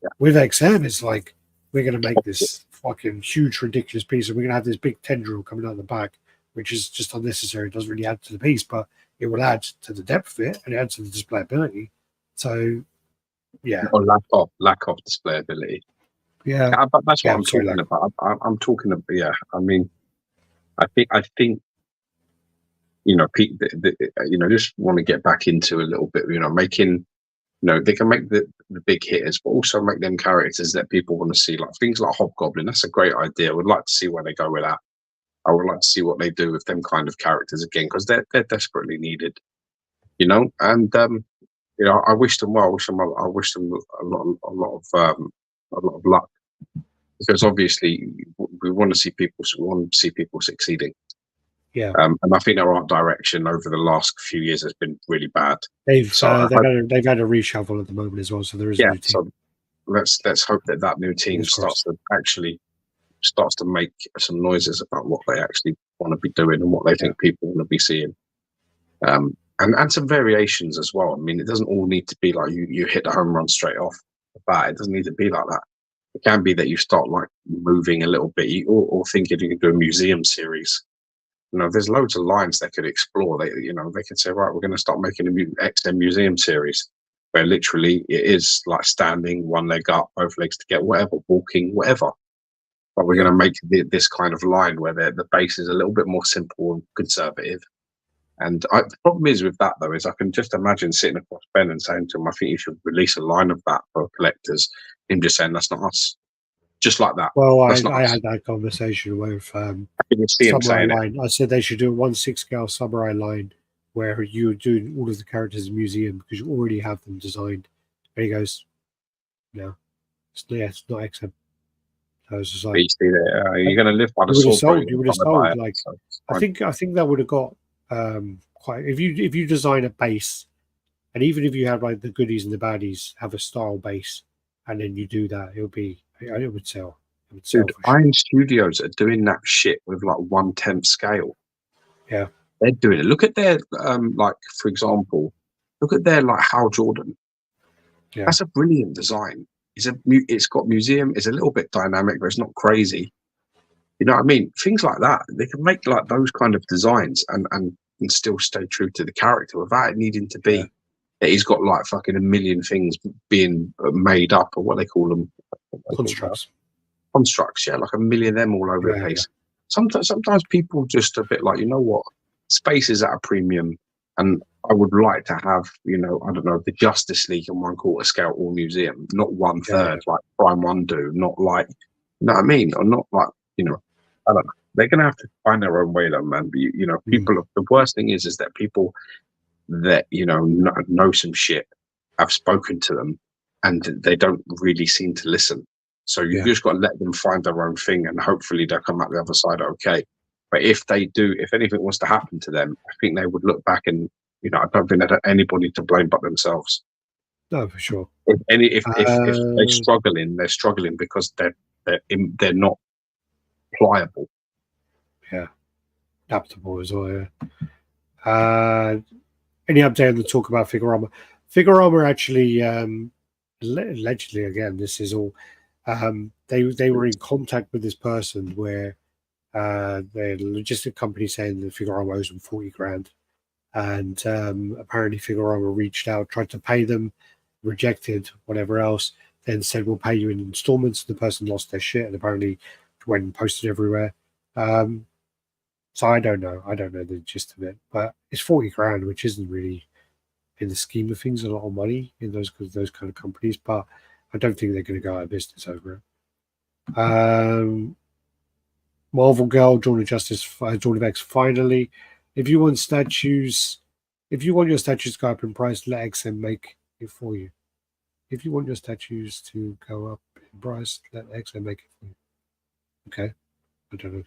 Yeah. With XM, it's like, we're going to make this fucking huge, ridiculous piece, and we're going to have this big tendril coming out the back, which is just unnecessary. It doesn't really add to the piece, but it will add to the depth of it and it adds to the displayability. So, yeah. Or lack of displayability. Yeah. But that's what I'm talking about. I'm talking about, yeah. I mean, I think people, just want to get back into a little bit, making, they can make the big hitters, but also make them characters that people want to see, like things like Hobgoblin. That's a great idea. I would like to see where they go with that. I would like to see what they do with them kind of characters again, because they're desperately needed, and I wish them well. I wish them a lot of luck, because obviously we want to see people succeeding. Yeah. And I think their art direction over the last few years has been really bad. They've had a reshuffle at the moment as well, so there is a new team. So let's hope that new team starts to make some noises about what they actually want to be doing and what they think people want to be seeing. And some variations as well. I mean, it doesn't all need to be like you hit the home run straight off the bat. It doesn't need to be like that. It can be that you start like moving a little bit, or thinking you can do a museum series. There's loads of lines they could explore. They could say, right, we're going to start making a XM museum series where literally it is like standing, one leg up, both legs together, whatever, walking, whatever. But we're going to make this kind of line where the base is a little bit more simple and conservative. And the problem is with that, though, is I can just imagine sitting across Ben and saying to him, I think you should release a line of that for collectors. Him just saying, that's not us. Just like that. Well, I had that conversation with Samurai Line. I said they should do a 1/6 scale Samurai Line where you're doing all of the characters in the museum because you already have them designed. And he goes, no, it's not XM. So I was just like, you're going to live by the sword. You would have sold. Like, I think that would have got quite. If you design a base, and even if you have like the goodies and the baddies have a style base, and then you do that, it would sell. Dude, Iron Studios are doing that shit with like 1/10 scale. Yeah, they're doing it. Look at their like, for example, look at their like Hal Jordan. Yeah, that's a brilliant design. It's got museum. It's a little bit dynamic, but it's not crazy. You know what I mean? Things like that. They can make like those kind of designs and still stay true to the character without it needing to be that he's got like fucking a million things being made up, or what they call them. Constructs, yeah, like a million of them all over the place. Yeah. Sometimes people just a bit like, you know what, space is at a premium, and I would like to have, I don't know, the Justice League in 1/4 scale all museum, not 1/3 like Prime One do, not like, you know what I mean, or not like, I don't know. They're gonna have to find their own way, though, man. But, people. The worst thing is that people that know some shit have spoken to them, and they don't really seem to listen. So you've just got to let them find their own thing, and hopefully they'll come out the other side okay. But if they do, if anything was to happen to them, I think they would look back and, I don't think they'd have anybody to blame but themselves. No, for sure. If they're struggling because they're not pliable. Yeah, adaptable as well. Yeah. Any update on the talk about Figurama? Figurama actually, allegedly, again, this is all. They were in contact with this person where the logistic company saying that Figurama owes them 40 grand, and apparently Figurama reached out, tried to pay them, rejected, whatever else, then said we'll pay you in installments. The person lost their shit and apparently went and posted everywhere. So I don't know the gist of it, but it's 40 grand, which isn't really, in the scheme of things, a lot of money in those kind of companies, but I don't think they're going to go out of business over it. Marvel Girl, Dawn of Justice, Dawn of X, finally. If you want your statues to go up in price, let XM make it for you. If you want your statues to go up in price, let XM make it for you. Okay. I don't know.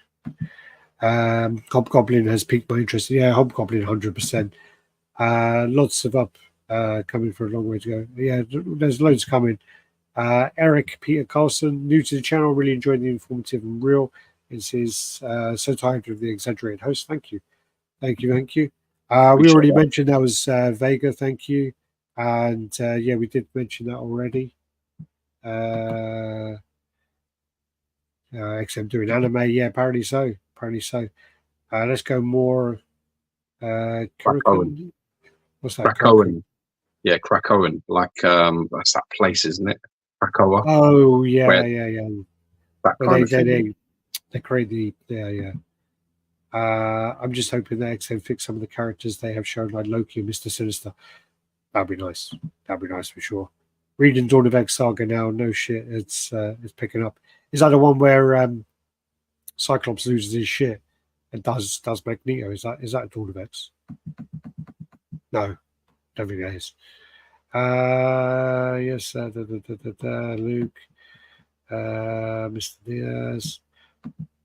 Hobgoblin has piqued my interest. Yeah, Hobgoblin 100%. Lots of up coming for a long way to go. Yeah, there's loads coming. Eric Peter Carlson, new to the channel, really enjoyed the informative and real. This is so tired of the exaggerated host. Thank you. We already mentioned that was Vega. Thank you. And yeah, we did mention that already. XM doing anime. Yeah, apparently so. Apparently so. Let's go more. Krakowan. What's that? Krakowan. Yeah, Krakowan. Like that's that place, isn't it? Krakoa. Oh yeah, yeah. That Well, kind of thing. they create the yeah. I'm just hoping that XM fix some of the characters they have shown, like Loki and Mr. Sinister. That'd be nice. That'd be nice for sure. Reading Dawn of X Saga now. No shit, it's picking up. Is that the one where Cyclops loses his shit and does Magneto? Is that Dawn of X? No, don't think that is. Yes, Luke, Mr. Diaz.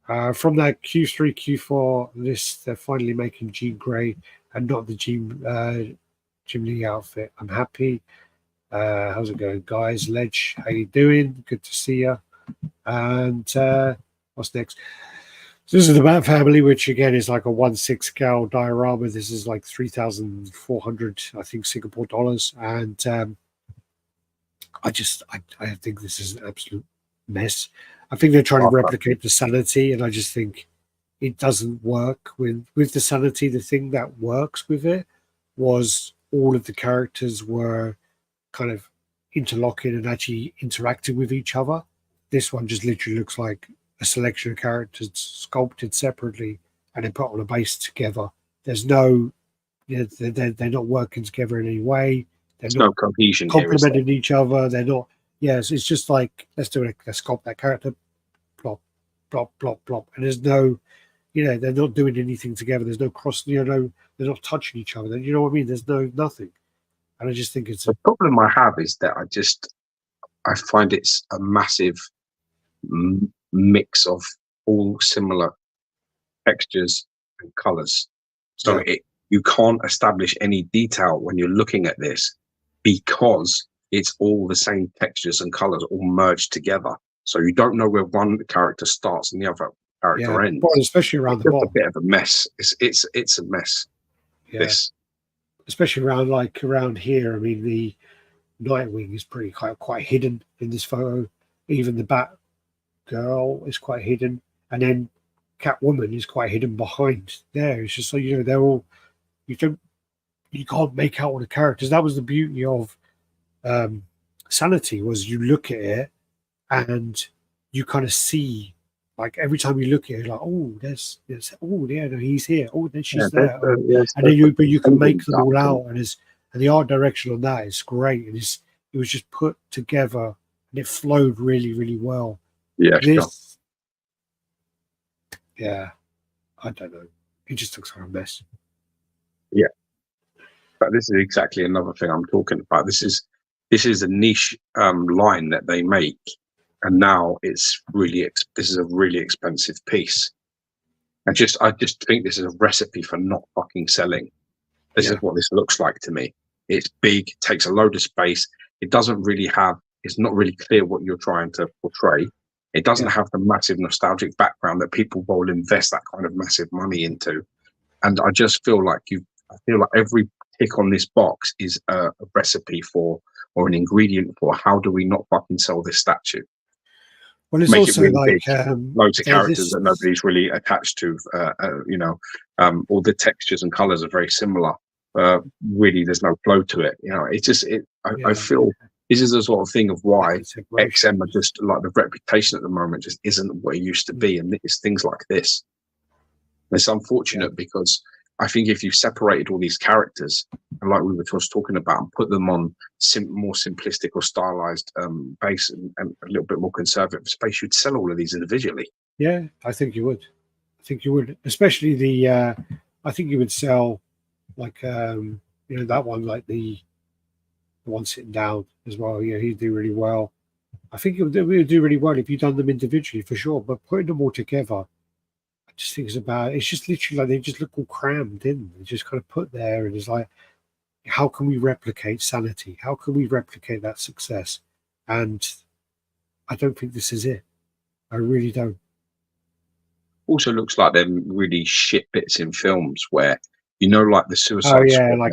From that Q3, Q4 list, they're finally making Jean Grey and not the Jim Lee outfit. I'm happy. How's it going, guys? Ledge, how you doing? Good to see you. And what's next? So this is the Bat Family, which again is like a 1/6 scale diorama. This is like 3,400, I think, Singapore dollars. And I think this is an absolute mess. I think they're trying to replicate the Sanity, and I just think it doesn't work with the Sanity. The thing that works with it was all of the characters were kind of interlocking and actually interacting with each other. This one just literally looks like a selection of characters sculpted separately and then put on a base together. There's no, they're not working together in any way. There's no cohesion, complementing each other. They're not. Yes, it's just like let's sculpt that character, plop, plop, plop, plop, and there's no, they're not doing anything together. There's no cross, they're not touching each other. You know what I mean? There's nothing, and I just think it's the problem I have is that I find it's a massive mix of all similar textures and colors. So you can't establish any detail when you're looking at this because it's all the same textures and colors all merged together. So you don't know where one character starts and the other character ends. Well, especially around the bottom. A bit of a mess. It's a mess. Yeah. Especially around here. I mean, the Nightwing is pretty quite hidden in this photo. Even the Bat Girl is quite hidden, and then Catwoman is quite hidden behind there. It's just so they're all you can't make out all the characters. That was the beauty of Sanity, was you look at it and you kind of see, like every time you look at it, like there's he's here, then she's there, and then you can make them all out, and the art direction on that is great, and it was just put together and it flowed really, really well. I don't know. It just looks like a mess. Yeah, but this is exactly another thing I'm talking about. This is a niche line that they make, and now this is a really expensive piece. I just think this is a recipe for not fucking selling. This is what this looks like to me. It's big, takes a load of space. It doesn't really it's not really clear what you're trying to portray. It doesn't have the massive nostalgic background that people will invest that kind of massive money into. And I just feel like every tick on this box is a recipe for, or an ingredient for, how do we not fucking sell this statue? Well, it's also really loads of characters that nobody's really attached to. All the textures and colors are very similar. Really, there's no flow to it. I feel this is the sort of thing of why XM are just like, the reputation at the moment just isn't what it used to be, and it's things like this. It's unfortunate because I think if you separated all these characters, and like we were just talking about, and put them on more simplistic or stylized base and a little bit more conservative space, you'd sell all of these individually. Yeah, I think you would. Especially I think you would sell like that one, like the one sitting down as well. Yeah, he'd do really well. I think it would do really well if you'd done them individually for sure, but putting them all together, I just think it's just literally like they just look all crammed in. They just kind of put there, and it's like, how can we replicate Sanity? How can we replicate that success? And I don't think this is it. I really don't. Also looks like them really shit bits in films where You know, like the Oh Suicide yeah, Squad, like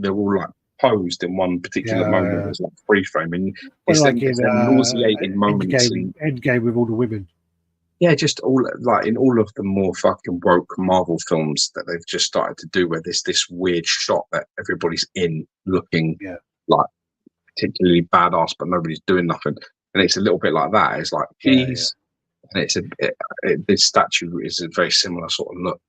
they're all like posed in one particular moment. yeah, There's like free frame, and well, like it's in them nauseating moments, Endgame, and Endgame with all the women. yeah, just all like in all of the more fucking woke Marvel films that they've just started to do, where there's this weird shot that everybody's in looking Yeah, like particularly badass, but nobody's doing nothing, and it's a little bit like that. It's like, yeah. geez, and this statue is a very similar sort of look.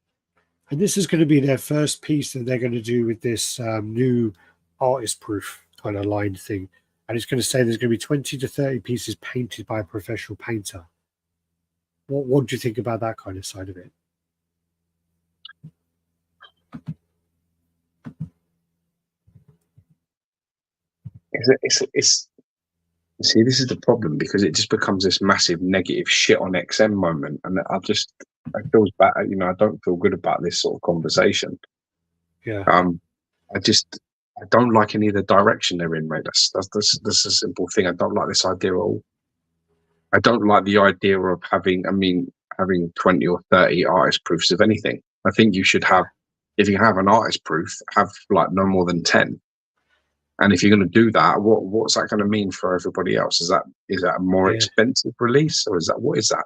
And this is going to be their first piece that they're going to do with this new artist proof kind of line thing. And it's going to say there's going to be 20 to 30 pieces painted by a professional painter. What do you think about that kind of side of it? It's see, this is the problem, because it just becomes this massive negative shit on XM moment, and I feels bad. You know, I don't feel good about this sort of conversation. Yeah, I just I don't like any of the direction they're in, mate. That's a simple thing. I don't like this idea at all. I don't like the idea of having 20 or 30 artist proofs of anything. I think you should have, if you have an artist proof, have like no more than 10. And if you're going to do that, what's that going to mean for everybody else? Is that a more yeah. expensive release, or is that, what is that?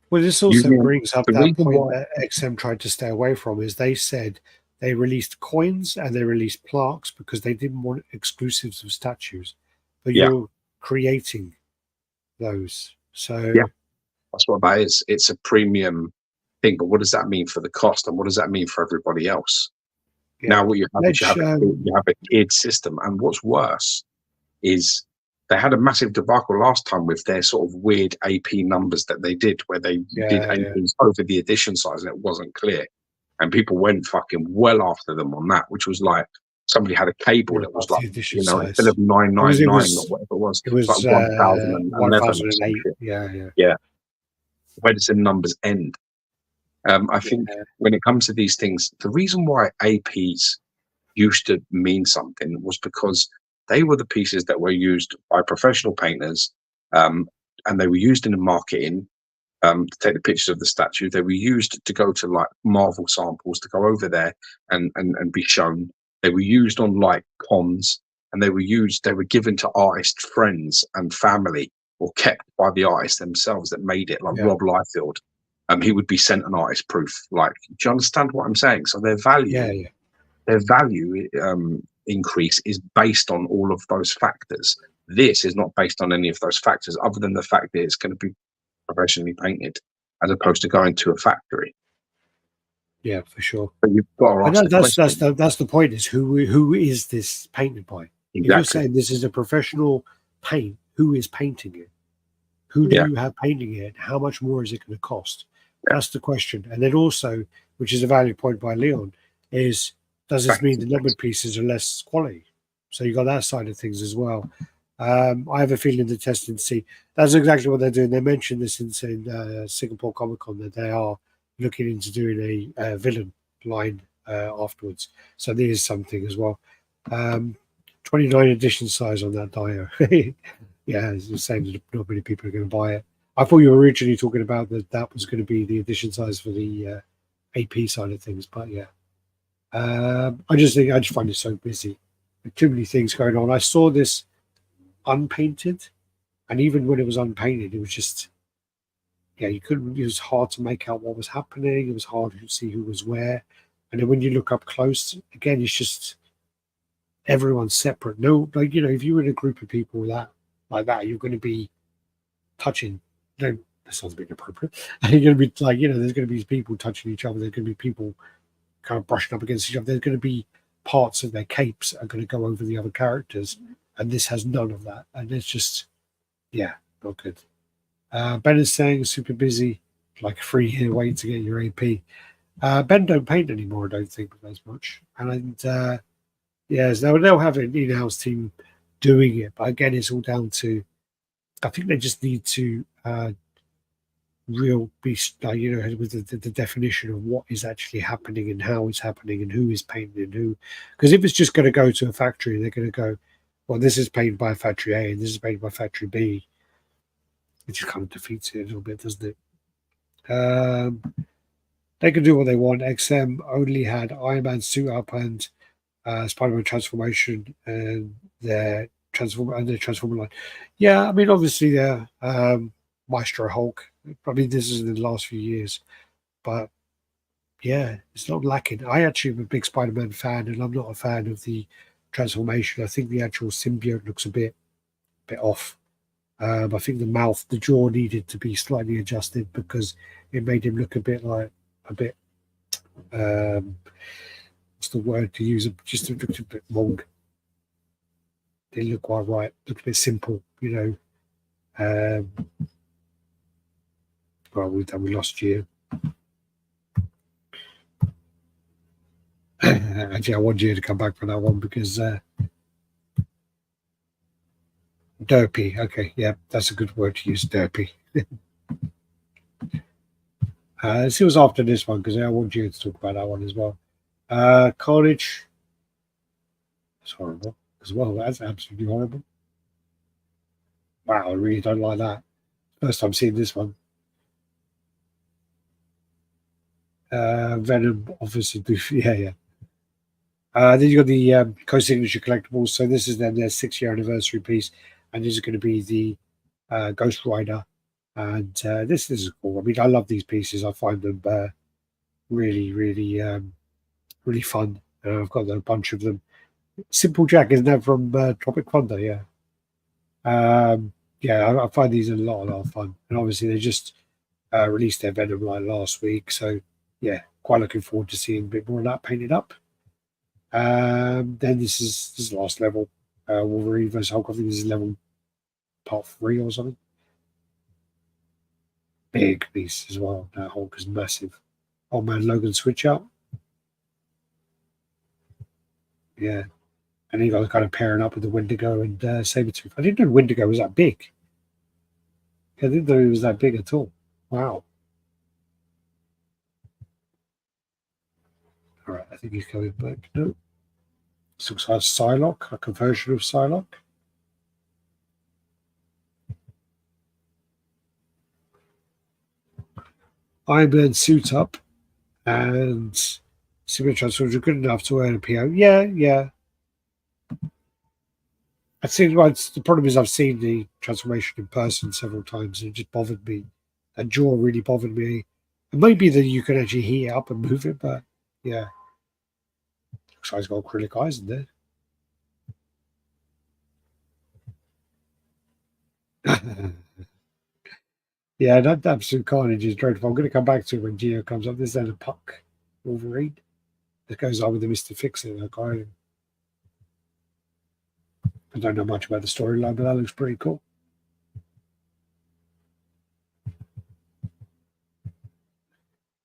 Well, this You also mean brings up the that reason point why? that XM tried to stay away from is they said they released coins and they released plaques because they didn't want exclusives of statues. But Yeah, you're creating those. yeah, So that's what that is. It's a premium thing, but what does that mean for the cost, and what does that mean for everybody else? yeah. Now, what you have is Let's you have a tiered system, and what's worse is they had a massive debacle last time with their sort of weird AP numbers that they did, where they did yeah. APs over the edition size and it wasn't clear, and people went fucking well after them on that, which was like somebody had a cable You're that was above like, the edition you know, instead size. of nine Because nine nine or whatever it it's like was 1011 or some 1008. shit. Yeah. Yeah, where does the numbers end? I think Yeah. when it comes to these things, the reason why APs used to mean something was because they were the pieces that were used by professional painters, um, and they were used in the marketing, to take the pictures of the statue. They were used to go to like Marvel samples, to go over there and be shown. They were used on like cons, and they were given to artist friends and family, or kept by the artist themselves that made it, like Yeah. Rob Liefeld. He would be sent an artist proof. Like, do you understand what I'm saying? So Yeah. their value increase is based on all of those factors. This is not based on any of those factors, other than the fact that it's going to be professionally painted, as opposed to going to a factory. Yeah, for sure. But you've got to And ask the question. that's the point is who is this painted by? If you're Exactly. saying this is a professional paint, who is painting it? Who do Yeah. you have painting it? How much more is it going to cost? Yeah. That's the question. And then also, which is a valid point by Leon, is does this mean the numbered pieces are less quality? So you got that side of things as well. I have a feeling the testing see that's exactly what they're doing. They mentioned this in Singapore Comic Con that they are looking into doing a villain line afterwards. So there is something as well. 29 edition size on that dio. Yeah, it's the same that not many people are going to buy it. I thought you were originally talking about that was going to be the edition size for the AP side of things, but yeah. I just find it so busy. With too many things going on. I saw this unpainted, and even when it was unpainted, it was just you couldn't. It was hard to make out what was happening. It was hard to see who was where, and then when you look up close, again, it's just everyone's separate. No, like if you were in a group of people like that, you're going to be touching. No, that sounds a bit inappropriate. You're going to be like there's going to be people touching each other. There's going to be people kind of brushing up against each other. There's going to be parts of their capes are going to go over the other characters, and this has none of that. And it's just, not good. Ben is saying super busy, like a 3 year wait to get your AP. Ben don't paint anymore, I don't think, as much. And yes, they'll have an in-house team doing it, but again, it's all down to. I think they just need to real be with the definition of what is actually happening and how it's happening and who is painting and who. Because if it's just going to go to a factory, they're going to go, well, this is painted by factory A and this is painted by factory B. It just kind of defeats it a little bit, doesn't it? they can do what they want. XM only had Iron Man suit up and Spider-Man transformation and their transformer line. Yeah, I mean, obviously they're Maestro Hulk. I mean, this is in the last few years, but yeah, it's not lacking. I actually am a big Spider-Man fan, and I'm not a fan of the transformation. I think the actual symbiote looks a bit off. I think the jaw needed to be slightly adjusted because it made him look a bit what's the word to use? Just a bit wrong. Didn't look quite right. Looked a bit simple, you know. Well, we lost you. Actually, I want you to come back for that one because derpy. Okay, yeah, that's a good word to use, derpy. See what's after this one because I want you to talk about that one as well. Carnage. That's horrible as well. That's absolutely horrible. Wow, I really don't like that. First time seeing this one. Venom, obviously. Yeah. Then you got the co-signature collectibles. So this is then their 6-year anniversary piece, and this is going to be the Ghost Rider. And this is cool. I mean, I love these pieces. I find them really, really fun. I've got a bunch of them. Simple Jack, isn't that from Tropic Thunder? Yeah. Yeah, I find these a lot of fun. And obviously, they just released their Venom line last week. So, yeah, quite looking forward to seeing a bit more of that painted up. Then this is the last level. Wolverine vs Hulk. I think this is level part 3 or something. Big piece as well. That Hulk is massive. Old Man Logan switch out. Yeah. And you got kind of pairing up with the Wendigo and Sabretooth. I didn't know Wendigo was that big. I didn't know he was that big at all. Wow. All right, I think he's coming back. No. This looks like Psylocke, like a version of Psylocke. Iron Man suit up and Super Transformers are good enough to earn a PO. Yeah. I think the problem is I've seen the transformation in person several times and it just bothered me. That jaw really bothered me. It might be that you can actually heat it up and move it, but yeah. Looks like he's got acrylic eyes in there. Yeah, that absolute carnage is dreadful. I'm going to come back to it when Geo comes up. This is a Puck Wolverine that goes on with the Mr. Fix-It. I don't know much about the storyline, but that looks pretty cool.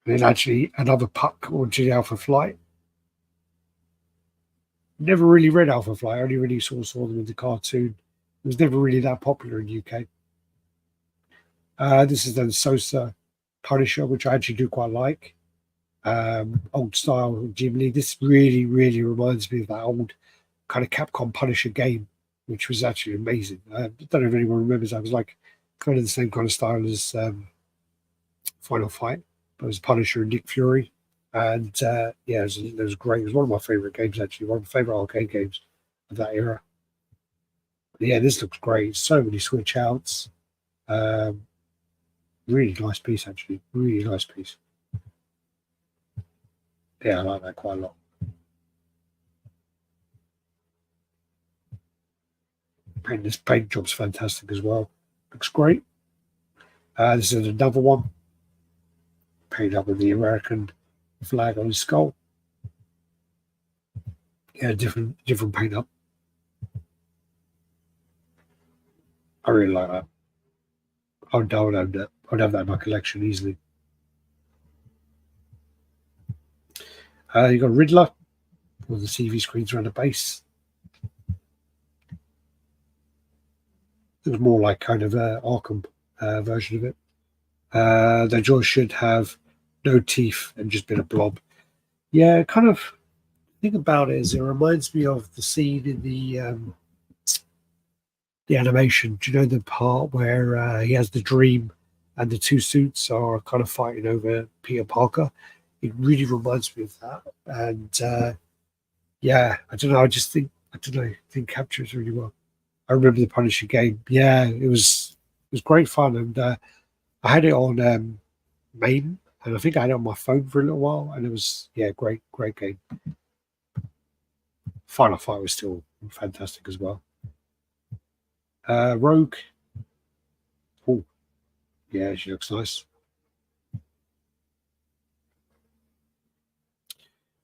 And then actually another Puck onto the Alpha Flight. Never really read Alpha Flight. I only really saw them in the cartoon. It was never really that popular in the UK. This is the Sosa Punisher, which I actually do quite like. Old style Jim Lee. This really reminds me of that old kind of Capcom Punisher game, which was actually amazing. I don't know if anyone remembers that. It was like kind of the same kind of style as Final Fight, but it was Punisher and Nick Fury. And yeah, it was great. It was one of my favorite games, actually, one of my favorite arcade games of that era. But yeah, this looks great. So many switch outs. Really nice piece, actually. Really nice piece. Yeah, I like that quite a lot. This paint job's fantastic as well. Looks great. This is another one. Painted up with the American flag on his skull. Yeah, different paint up. I really like that. I would have that. I'd have that in my collection easily. You got Riddler with the CV screens around the base. It was more like kind of an Arkham version of it. The jaw should have no teeth and just been a blob. Yeah, kind of. The thing about it is, it reminds me of the scene in the animation. Do you know the part where he has the dream and the two suits are kind of fighting over Peter Parker? it really reminds me of that. And yeah, I don't know. I think captures really well. I remember the Punisher game. Yeah, it was great fun, and I had it on main, and I think I had it on my phone for a little while, and it was great game. Final Fight was still fantastic as well. Rogue. Oh, yeah, she looks nice.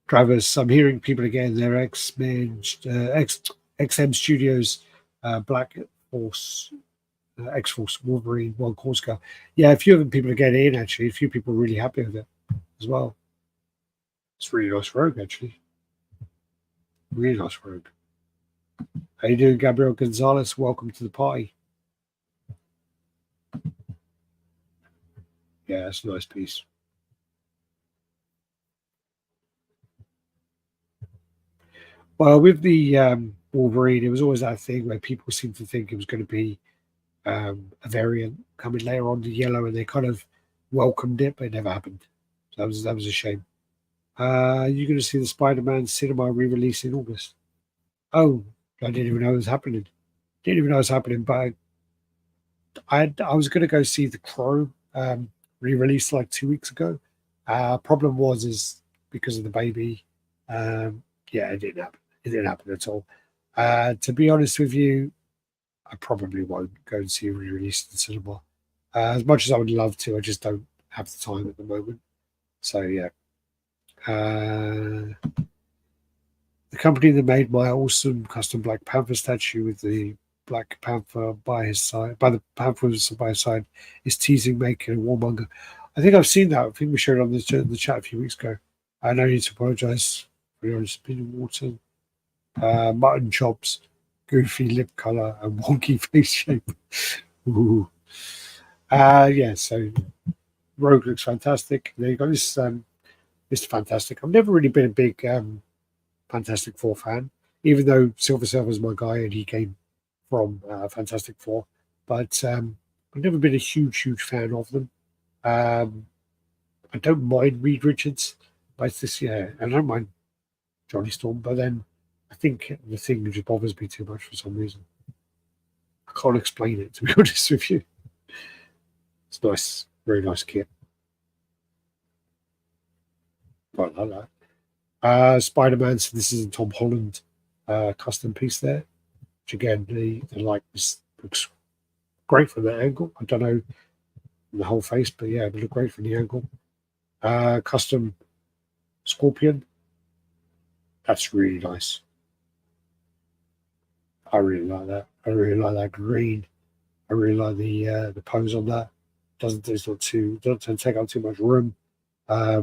Drivers, I'm hearing people again, they're X-Men, XM Studios, Black Force, X-Force, Wolverine, One Corsica. Yeah, a few of them people are getting in, actually. A few people are really happy with it as well. It's a really nice Rogue, actually. Really nice Rogue. How you doing, Gabriel Gonzalez? Welcome to the party. Yeah, it's a nice piece. Well, with the Wolverine, it was always that thing where people seemed to think it was going to be a variant coming later on to yellow, and they kind of welcomed it, but it never happened. So that was a shame. You're going to see the Spider-Man cinema re-release in August. Oh, I didn't even know it was happening. Didn't even know it was happening, but I was going to go see the Crow re-release like 2 weeks ago. Problem is because of the baby. Yeah, it didn't happen. It didn't happen at all. To be honest with you, I probably won't go and see a re-release in the cinema. As much as I would love to, I just don't have the time at the moment. So yeah. The company that made my awesome custom Black Panther statue with the Black Panther by his side, by the Panthers by his side, is teasing making a warmonger. I think I've seen that. I think we showed it on the chat a few weeks ago. I know you need to apologise for your honest opinion, Walton. Mutton chops, goofy lip colour, and wonky face shape. Ooh. Yeah, so Rogue looks fantastic. There you go. This is fantastic. I've never really been a big Fantastic Four fan, even though Silver Surfer's my guy and he came from Fantastic Four. But I've never been a huge fan of them. I don't mind Reed Richards, but it's this, I don't mind Johnny Storm, but then I think the thing just bothers me too much for some reason. I can't explain it, to be honest with you. It's nice, very nice kit. I like that. Spider-Man, so this is a Tom Holland custom piece there, which again, the likeness looks great from that angle. I don't know the whole face, but yeah, it look great from the angle. Custom Scorpion, that's really nice. I really like that. I really like that green. I really like the pose on that. Doesn't tend to take up too much room. I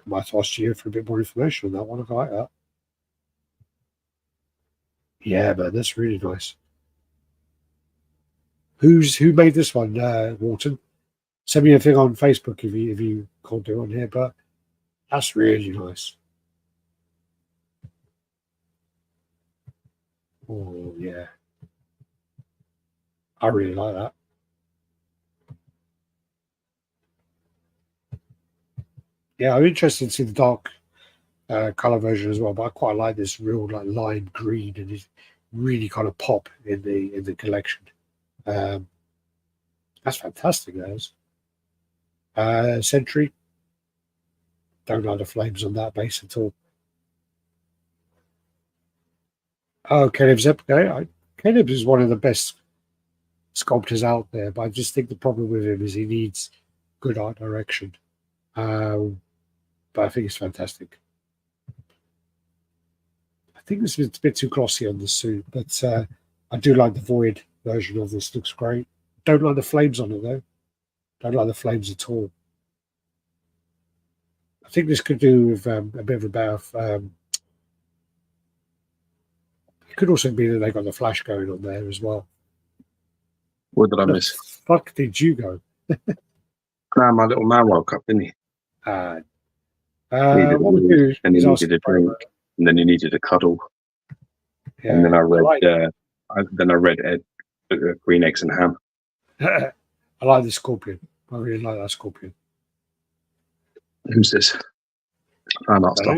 might ask you for a bit more information on that one. I like that. Yeah, man, that's really nice. Who made this one, Walton? Send me a thing on Facebook if you can't do it on here, but that's really nice. Oh yeah, I really like that. Yeah, I'm interested to see the dark color version as well, but I quite like this real like lime green, and it really kind of pop in the collection. That's fantastic, guys. Sentry, don't like the flames on that base at all. Oh, Caleb Zepke. Caleb is one of the best sculptors out there, but I just think the problem with him is he needs good art direction. But I think it's fantastic. I think this is a bit too glossy on the suit, but I do like the Void version of this. Looks great. Don't like the flames on it though. Don't like the flames at all. I think this could do with a bit of a bath. It could also be that they got the flash going on there as well. What did I miss? Fuck did you go? Nah, my little man woke up, didn't he? What we do and he is needed a drink, and then he needed a cuddle. Yeah, and then I read Ed, Green Eggs and Ham. I like the Scorpion. I really like that Scorpion. Who's this? Fan art stuff.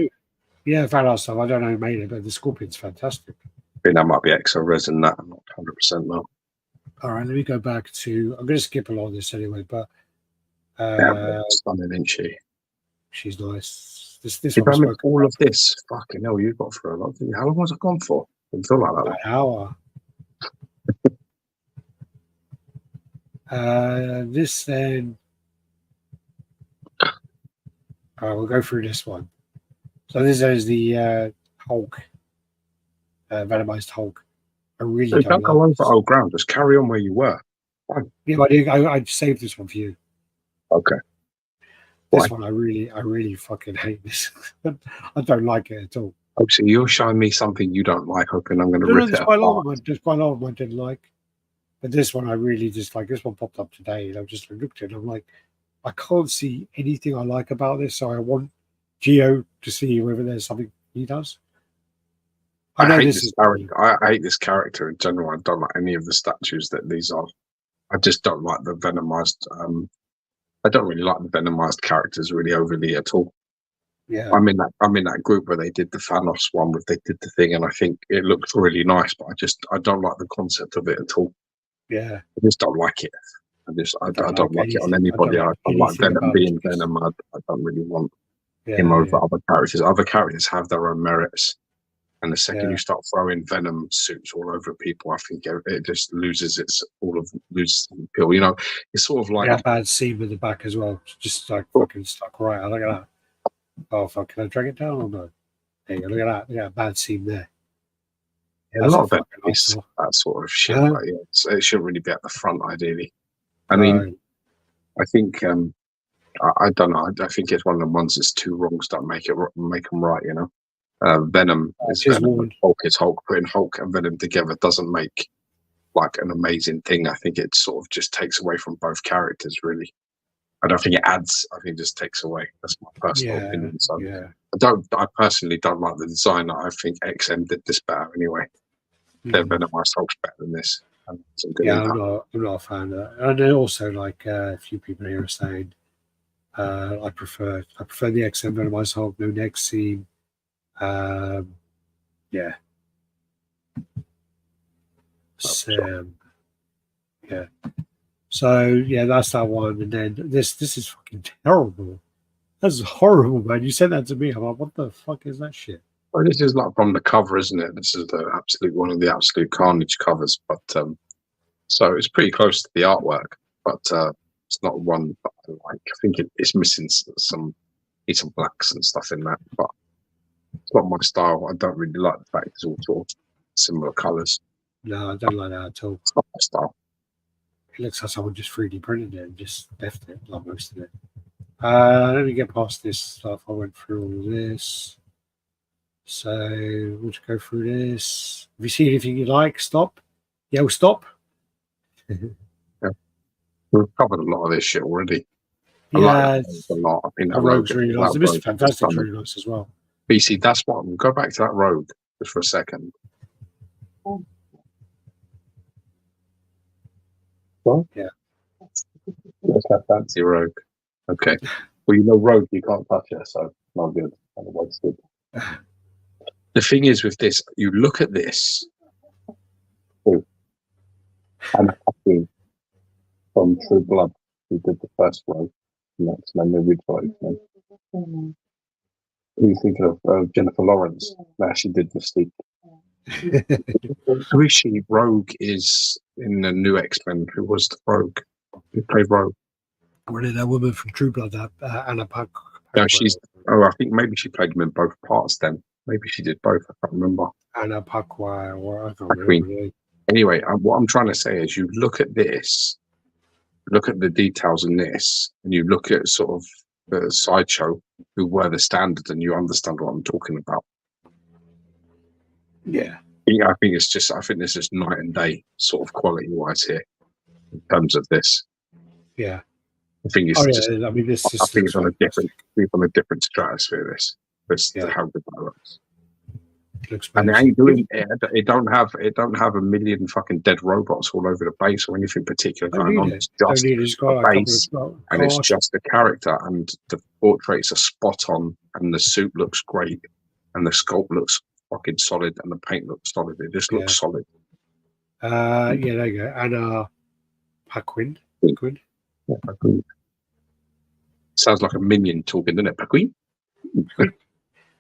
Yeah, fan art stuff. I don't know who made it, but the Scorpion's fantastic. I think that might be Exo Resin. That I'm not 100% now. All right, let me go back to. I'm going to skip a lot of this anyway, but Stunning, isn't she? she's nice. This If I mean all of this, fucking hell, you got for a lot. How long was it gone for? Didn't feel like that. An hour. This then. All right, we'll go through this one. So this is the Hulk, Venomized Hulk. I really don't go over old ground. Just carry on where you were. Fine. Yeah, I saved this one for you. Okay. This one, I really fucking hate this. I don't like it at all. Oh, so you're showing me something you don't like, hoping I'm going to rip it apart. There's quite a lot of them I didn't like. But this one, I really just like. This one popped up today, and I just looked at it, and I'm like, I can't see anything I like about this, so I want Geo to see whether there's something he does. I hate this character. I hate this character in general. I don't like any of the statues that these are. I just don't like the venomized. I don't really like the venomized characters really overly at all. Yeah, I'm in that group where they did the Thanos one, where they did the thing, and I think it looked really nice. But I don't like the concept of it at all. Yeah, I just don't like it. I don't like it on anybody. I don't like Venom being Venom. I don't really want him over other characters. Other characters have their own merits. And the second you start throwing Venom suits all over people, I think it just loses loses appeal. You know, it's sort of like that bad seam in the back as well. It's just like fucking stuck right. Look at that. Oh fuck! Can I drag it down or no? There you go. Look at that. Look at that bad seam there. Yeah, a lot of that sort of shit. Like, so it shouldn't really be at the front, ideally. I mean, I think I don't know. I think it's one of the ones that's two wrongs that make them right. You know. Venom is Venom, Hulk is Hulk. Putting Hulk and Venom together doesn't make like an amazing thing. I think it sort of just takes away from both characters, really. I don't think it adds. I think it just takes away. That's my personal opinion. So I personally don't like the design. I think XM did this better anyway. Their Venomized Hulk's better than this. I'm not a fan of that. And then also, like a few people here are saying, I prefer the XM Venomized Hulk, no neck seam. Yeah. So yeah, that's that one. And then this is fucking terrible. That's horrible, man. You said that to me. I'm like, what the fuck is that shit? Well, this is like from the cover, isn't it? This is one of the absolute carnage covers. But so it's pretty close to the artwork, but it's not one that I like. I think it's missing some blacks and stuff in that, but it's not my style. I don't really like the fact it's all sort of similar colours. No, I don't like that at all. It's not my style. It looks like someone just 3D printed it and just left it, like most of it. Let me get past this stuff. I went through all this. So we'll just go through this. If you see anything you like, stop. Yell stop. Yeah. We've covered a lot of this shit already. I like a lot. I think that Rogue's really nice. The Mr. Fantastic's really nice as well. BC, that's what we'll go back to that Rogue just for a second. What? Yeah. That's that fancy Rogue. Okay. Well, you know Rogue, you can't touch it, so not good. Otherwise, good. The thing is with this, you look at this. I'm happy from True Blood, who did the first Rogue, next then the original X-Men. Who you think of Jennifer Lawrence? That she did Mystique. Who is she? Rogue is in the new X-Men. Who was the Rogue? Who played Rogue? Really, that woman from True Blood, Anna Paquin. No, I think maybe she played them in both parts then. Maybe she did both. I can't remember. Anna Paquin, or I can't remember. Anyway, what I'm trying to say is you look at this, look at the details in this, and you look at sort of the Sideshow, who were the standard, and you understand what I'm talking about. Yeah. I think it's just, I think this is night and day sort of quality wise here in terms of this. Yeah. I think it's I mean, this is. I think it's on a different stratosphere. This how good that looks. looks And it amazing. ain't doing it. Don't have a million fucking dead robots all over the base or anything particular Don't going need on. it. It's Don't just need it. It's got a like a couple base, of and it's cars. just a character, and the portraits are spot on, and the suit looks great, and the sculpt looks fucking solid, and the paint looks solid. It just looks solid. Yeah, there you go. And Paquin. Yeah, Paquin. Sounds like a minion talking, doesn't it, Paquin?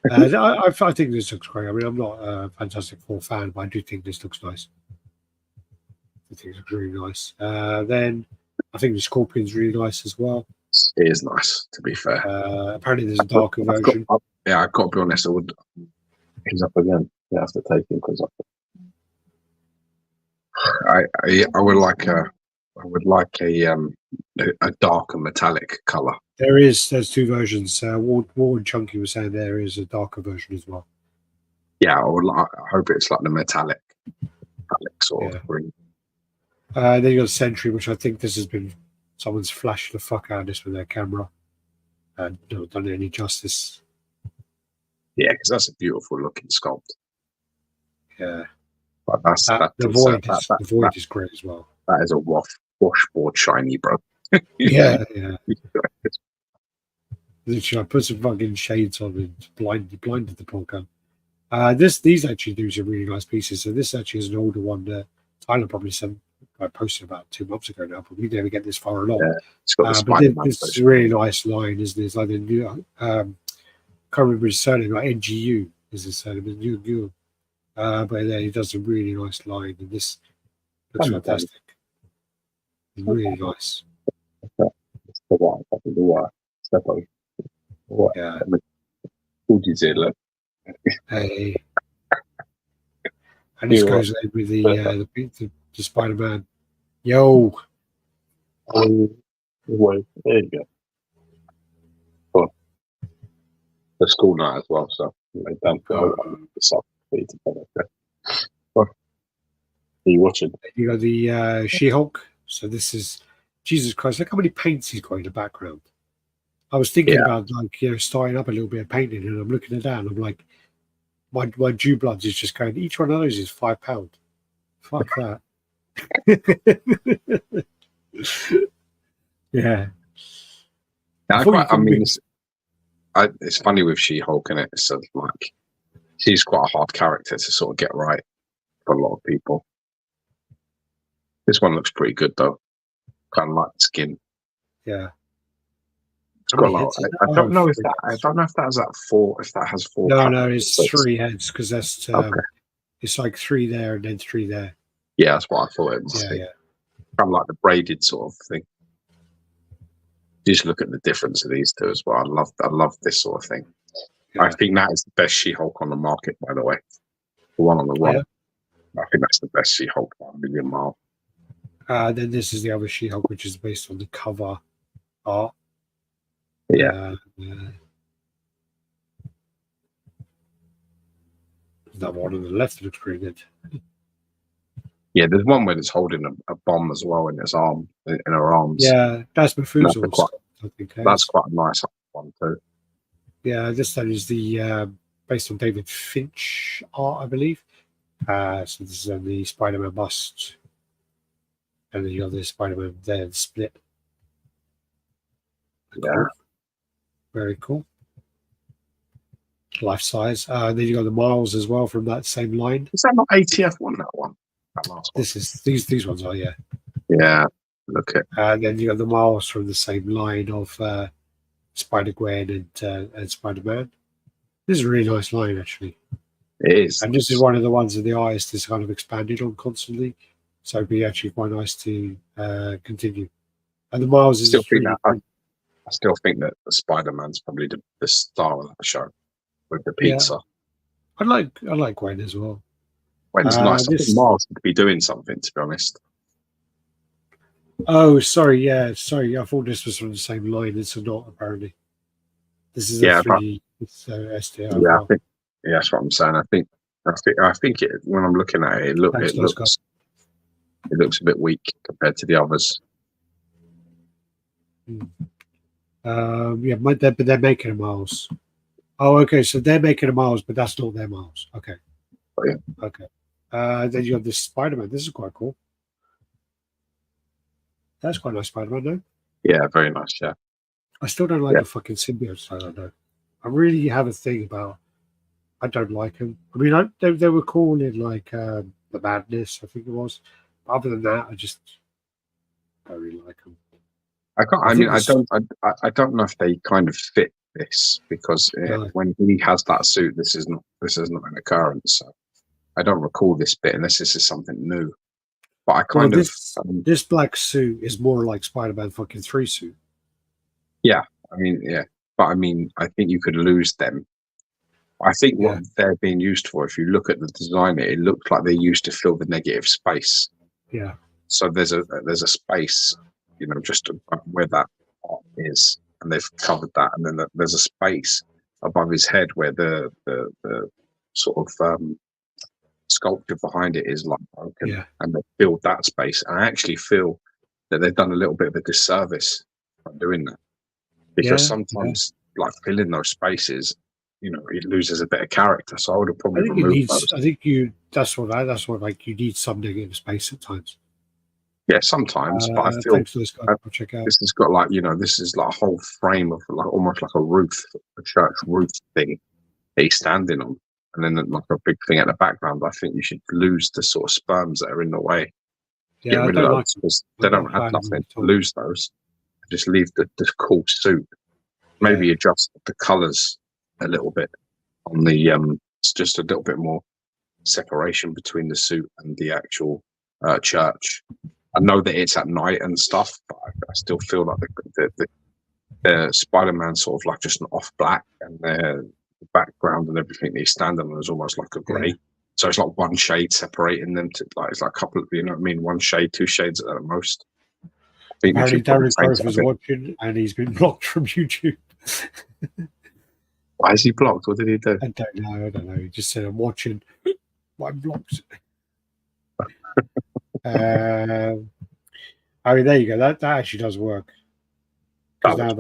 I think this looks great. I mean, I'm not a Fantastic Four fan, but I do think this looks nice. I think it's really nice. Then I think the Scorpion's really nice as well. It is nice, to be fair. Apparently, there's a darker version. I've got to be honest. He's up again. You have to take him because I would like a darker metallic color. There's two versions. Ward and Chunky was saying there is a darker version as well. Yeah, I hope it's like the metallic sort of green. Then you got Sentry, which I think this has been someone's flashed the fuck out of this with their camera and not done it any justice. Yeah, because that's a beautiful looking sculpt. Yeah, but the void is great as well. That is a washboard shiny, bro. yeah. Literally, I put some fucking shades on and blinded the poor gun. These actually do some really nice pieces. So this actually is an older one that Tyler probably I posted about 2 months ago now, but we never get this far along. Yeah, it's got the Spider-Man. This is a really nice line, isn't it? It's like the new, can't remember his surname, like NGU is his surname, New. But then he does a really nice line, and this looks fantastic. It's really nice. It's the white. I think the white. What? Yeah. Who did it look? Hey. And this goes in with the Spider-Man. Yo. Well, there you go. Well, the school night as well, so they don't go the soft feed together. What are you watching? You got the She-Hulk. So this is Jesus Christ. Look how many paints he's got in the background. I was thinking about starting up a little bit of painting, and I'm looking at that, and I'm like, my Jew bloods is just going. Each one of those is £5. Fuck that. Yeah. It's funny with She-Hulk, and it's like she's quite a hard character to sort of get right for a lot of people. This one looks pretty good though. Kind of like the skin. Yeah. It's got I don't know if that has that four. If that has four. No, it's 3 heads because that's it's like 3 there and then 3 there. Yeah, that's what I thought it was. Yeah. Kind of like the braided sort of thing. Just look at the difference of these two as well. I love this sort of thing. Yeah. I think that is the best She-Hulk on the market, by the way. The one on the right. I think that's the best She-Hulk by a million miles. Then this is the other She-Hulk, which is based on the cover art. Yeah. That one on the left looks pretty good. Yeah, there's one where it's holding a bomb as well in her arms. Yeah, that's Mufuzzo. That's quite a nice one too. Yeah, this one is the based on David Finch art, I believe. So this is on the Spider-Man bust, and then you got the Spider-Man there split. Yeah, cool. Very cool. Life size. Then you got the Miles as well from that same line. Is that not ATF one? That one. This is these ones are Yeah. Look at. And then you got the Miles from the same line of Spider-Gwen and Spider-Man. This is a really nice line, actually. It is. And this is one of the ones that the artist is kind of expanded on constantly. So it'd be actually quite nice to continue. And the Miles is I still think that the Spider-Man's probably the star of the show with the pizza. Yeah. I like Gwen as well. Gwen's nice. I think Miles could be doing something, to be honest. Oh, sorry. Yeah, sorry. I thought this was from the same line. It's not, apparently. This is a 3D. It's STR. Yeah, I think. Yeah, that's what I'm saying. I think it. When I'm looking at it, it looks a bit weak compared to the others. But they're making a Miles. Oh, okay. So they're making a Miles, but that's not their Miles. Okay. Okay. Then you have this Spider-Man. This is quite cool. That's quite a nice Spider-Man, though. Yeah, very nice. Yeah. I still don't like the fucking symbiote style, though. I really have a thing about. I don't like them. I mean, they were cool in like the Madness, I think it was. But other than that, I just don't really like them. I can't. I mean, I don't know if they kind of fit this because when he has that suit, this is not an occurrence. So I don't recall this bit unless this is something new. But I kind of this black suit is more like Spider-Man fucking 3 suit. Yeah, I mean, yeah, but I mean, I think you could lose them. I think what they're being used for, if you look at the design, it looks like they're used to fill the negative space. Yeah. So there's a space, just where that part is, and they've covered that, and then there's a space above his head where the sort of sculpture behind it is like broken, and they filled that space. And I actually feel that they've done a little bit of a disservice by doing that, because sometimes like filling those spaces, it loses a bit of character. So I would have probably removed those. I think that's what like you need some negative space at times. Yeah, sometimes, but I feel thanks for this guy. I'll check out. This has got like this is like a whole frame of like almost like a roof, a church roof thing that he's standing on, and then like a big thing at the background. I think you should lose the sort of sperms that are in the way. Yeah, get rid of those because they don't add nothing. Lose those. Just leave the cool suit. Maybe adjust the colours a little bit on the it's just a little bit more separation between the suit and the actual church. I know that it's at night and stuff, but I still feel like the Spider-Man sort of like just an off black, and the background and everything that he's standing on is almost like a grey. So it's like one shade separating them to like it's like a couple of one shade, 2 shades at the most. Apparently Darren Croft was watching and he's been blocked from YouTube. Why is he blocked? What did he do? I don't know. He just said I'm watching. I'm blocked. I mean, there you go. That actually does work. Because now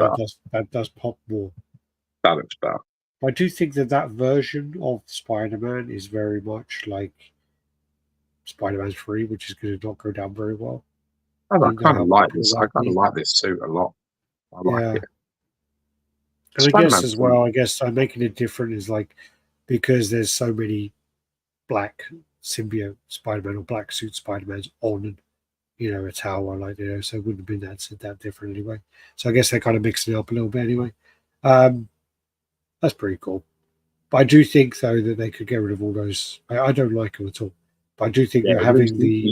that does pop more. That looks better. I do think that version of Spider-Man is very much like Spider-Man 3, which is going to not go down very well. I kind of like this. I kind of like this suit a lot. I like it. And I guess as well, I'm making it different is like because there's so many black symbiote Spider-Man or black suit Spider-Mans on, a tower, like, so it wouldn't have been that different anyway. So I guess they're kind of mixing it up a little bit anyway. That's pretty cool. But I do think, though, that they could get rid of all those. I don't like them at all. But I do think having the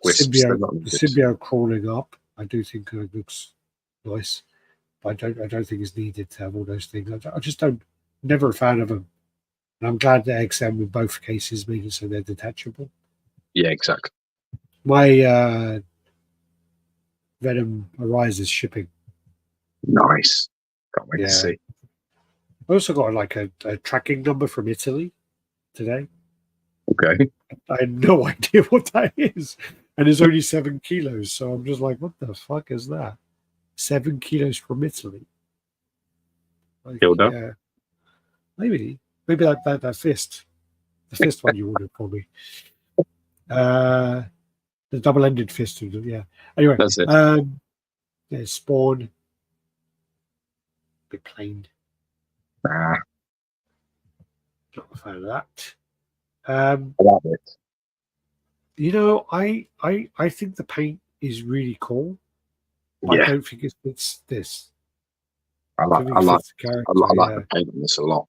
symbiote crawling up, I do think it looks nice. But I don't think it's needed to have all those things. I just never a fan of them. And I'm glad that XM in both cases made it so they're detachable. Yeah, exactly. My Venom Arises shipping. Nice. Can't wait to see. I also got like a tracking number from Italy today. Okay. I had no idea what that is. And it's only 7 kilos. So I'm just like, what the fuck is that? 7 kilos from Italy. Like, yeah. Maybe that fist. The fist one you ordered for me. The double-ended fist. Yeah. Anyway. That's it. There's Spawn. Bit plain. Nah. Not a fan of that. I love it. I think the paint is really cool. Yeah. I don't think it fits this. I like the paint on this a lot.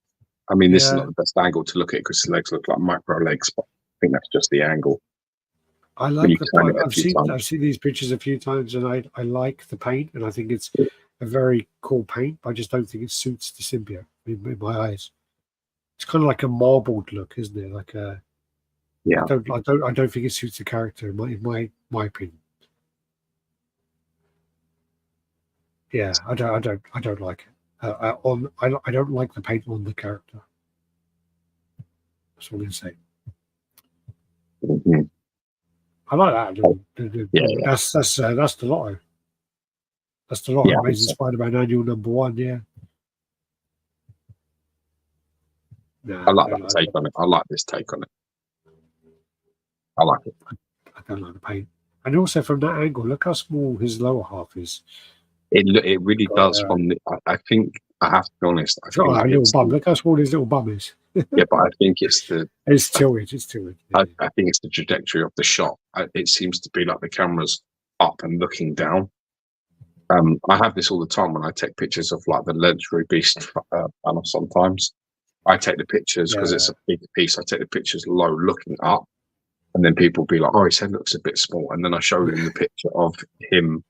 I mean, this is not the best angle to look at because his legs look like micro legs, but I think that's just the angle. I like the paint. I've seen these pictures a few times, and I like the paint, and I think it's a very cool paint. But I just don't think it suits the symbiote in my eyes. It's kind of like a marbled look, isn't it? Like a I don't think it suits the character in my opinion. Yeah, I don't like it. I don't like the paint on the character. That's what I'm going to say. Mm-hmm. I like that. That's the lotto. That's the lotto. Amazing Spider-Man Annual #1. Yeah. I like that take on it. I like this take on it. I like it. I don't like the paint. And also from that angle, look how small his lower half is. It really does. From the, I think I have to be honest. I think a little bum. Look how small his little bum is. Yeah, but I think it's the. It's tilted. It's tilted. I think it's the trajectory of the shot. It seems to be like the camera's up and looking down. I have this all the time when I take pictures of like the legendary beast banner. Sometimes I take the pictures because it's a big piece. I take the pictures low, looking up, and then people be like, "Oh, his head looks a bit small," and then I show them the picture of him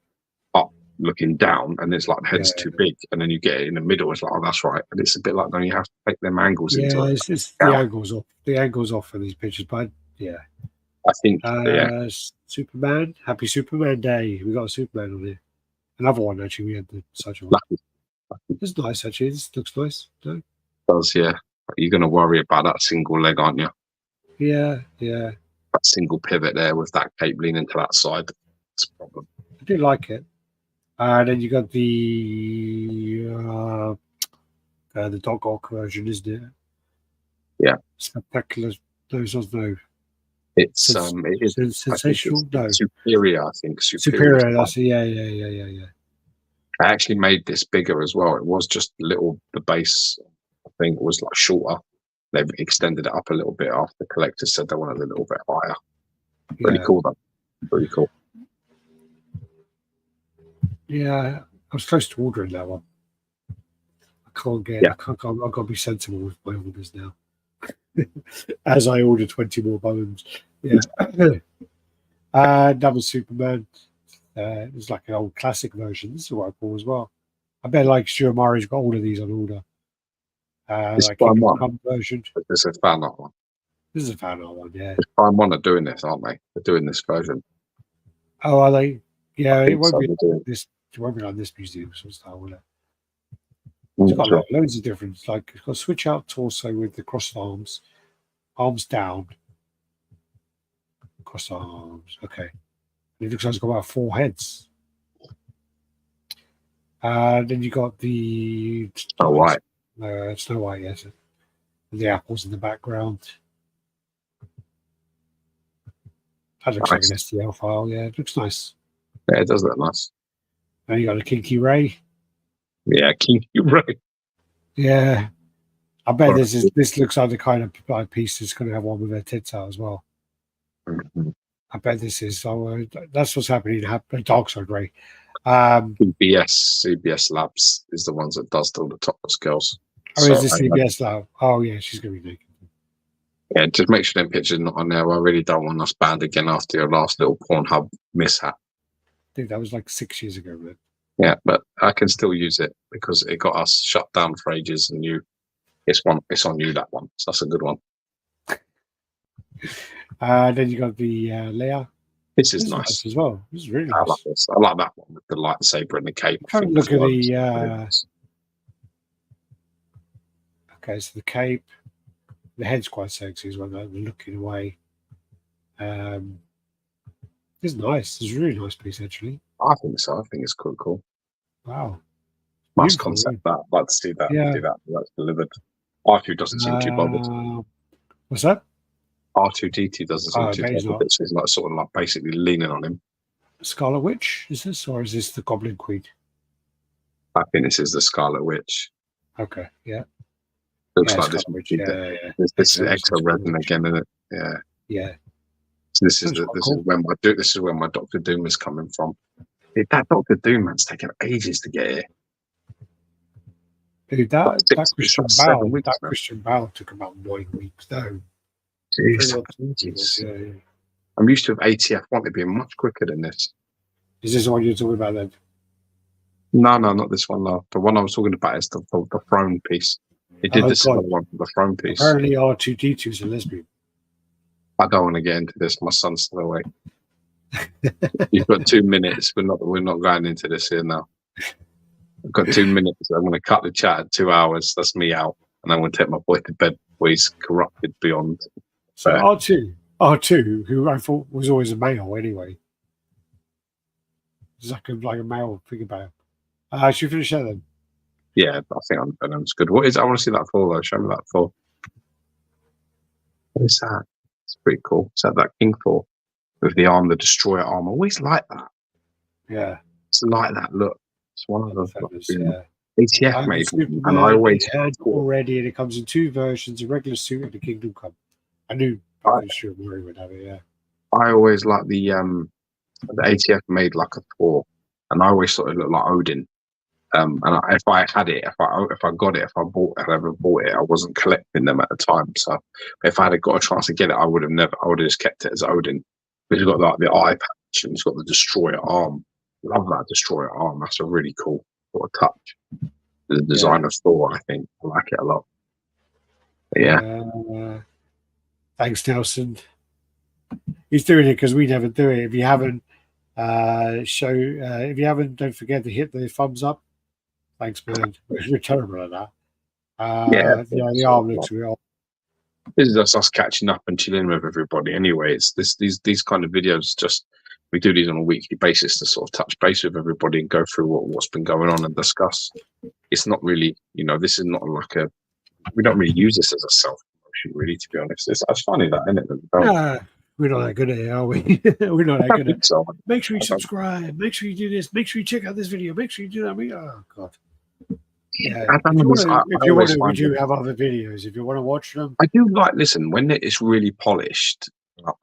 up, looking down, and it's like the head's too big, and then you get it in the middle. It's like, "Oh, that's right," and it's a bit like then you have to take them angles into it. It's the angles off. The angles off for these pictures, but yeah. I think Superman, Happy Superman Day. We got a Superman on here. Another one actually. We had the such one. It's nice actually. This looks nice. No? It does, yeah. You're going to worry about that single leg, aren't you? Yeah. That single pivot there with that cape leaning to that side. It's a problem. I do like it. And then you got the Dog Ock version, isn't it? Yeah. Speculative. No. It's it is sensational. No, superior. I think superior. That's yeah. I actually made this bigger as well. It was just little. The base, I think, was like shorter. They've extended it up a little bit after the collectors said they wanted a little bit higher. Really cool, though. Really cool. Yeah, I was close to ordering that one. I can't get. Yeah. I've got to be sensible with my orders now. As I order 20 more bones. Yeah. Another Superman. It was like an old classic version. This is what I call as well. I bet like Stuart Murray's got all of these on order. Like King version. This is a fan art one. This is a fan art one, yeah. Prime One are doing this, aren't they? They're doing this version. Oh, are they? Yeah, it won't be like this. It won't be like this museum sort of style, will it? It's got like loads of different. Like it's got a switch out torso with the crossed arms down, crossed arms. Okay, and it looks like it's got about 4 heads. Then you got the Snow White. Snow White, yes. And the apples in the background. That looks like an STL file. Yeah, it looks nice. Yeah, it does look nice. Then you got a Kinky Ray. Yeah, Kinky Ray. Yeah, I bet this looks like the kind of piece that's going to have one with their tits out as well. Mm-hmm. I bet this is. So that's what's happening. Dark Side Ray. CBS Labs is the ones that does all the topless girls. Oh, is this CBS Lab? Oh, yeah, she's going to be naked. Yeah, just make sure them pictures are not on there. I really don't want us banned again after your last little Pornhub mishap. I think that was like 6 years ago, man. Yeah, but I can still use it because it got us shut down for ages, and it's on you, that one. So that's a good one. Then you got the Leia. This is nice as well. This is really nice. I like this. I like that one with the lightsaber and the cape. Look at the. Okay, so the cape, the head's quite sexy as well. They're looking away. It's nice. It's a really nice piece, actually. I think so. I think it's cool. Wow. Nice concept. That. I'd like to see that. Yeah. Do that. That's delivered. R2 doesn't seem too bothered. What's that? R2D2 doesn't seem too bothered. It's like sort of like basically leaning on him. Scarlet Witch, is this, or is this the Goblin Queen? I think this is the Scarlet Witch. Okay, yeah. Looks like this. This is Exo Redden again, isn't it? Yeah. Yeah. So this is where my Doctor Doom is coming from. That Doctor Doom man's taken ages to get here. Dude, that Christian Bale took about 9 weeks though. Jeez. Yeah. I'm used to ATF wanting to be much quicker than this. Is this the one you're talking about then? No, not this one. No, the one I was talking about is the throne piece. He did this other one for the throne piece. Apparently, R2D2 is a lesbian. I don't want to get into this. My son's still away. You've got 2 minutes. We're not going into this here now. I've got 2 minutes. I'm going to cut the chat at 2 hours. That's me out, and I'm going to take my boy to bed before he's corrupted beyond. So R2, who I thought was always a male anyway. It's like a male. Think about it. Should we finish that then? Yeah, I think Venom's good. What is? I want to see that for though. Show me that for. What is that? It's pretty cool. It's that King 4 with the arm, the destroyer arm. I always like that. Yeah. It's like that look. It's one of the ATF I'm made one, Superman, and I always already, and it comes in 2 versions: a regular suit and a Kingdom Come. I knew sure Murray would have it. Yeah. I always like the ATF made like a Thor, and I always thought it looked like Odin. If I had it, if I got it, if I ever bought it, I wasn't collecting them at the time. So if I had got a chance to get it, I would have just kept it as Odin. But he's got like the eye patch and he's got the destroyer arm. Love that destroyer arm. That's a really cool sort of touch. The design of Thor, I think. I like it a lot. But yeah. Thanks, Nelson. He's doing it because we never do it. If you haven't, don't forget to hit the thumbs up. Thanks, man. We're terrible at that. The arm looks real. This is just us catching up and chilling with everybody. Anyways, these kind of videos, we do these on a weekly basis to sort of touch base with everybody and go through what's been going on and discuss. It's not really, this is not like we don't really use this as a self-promotion, really, to be honest. It's funny that, isn't it? We're not that good at it, are we? We're not that good at it. So. Make sure you subscribe. Make sure you do this. Make sure you check out this video. Make sure you do that. Oh, God. Yeah. If you want to, we do have other videos. If you want to watch them. I do listen, when it's really polished,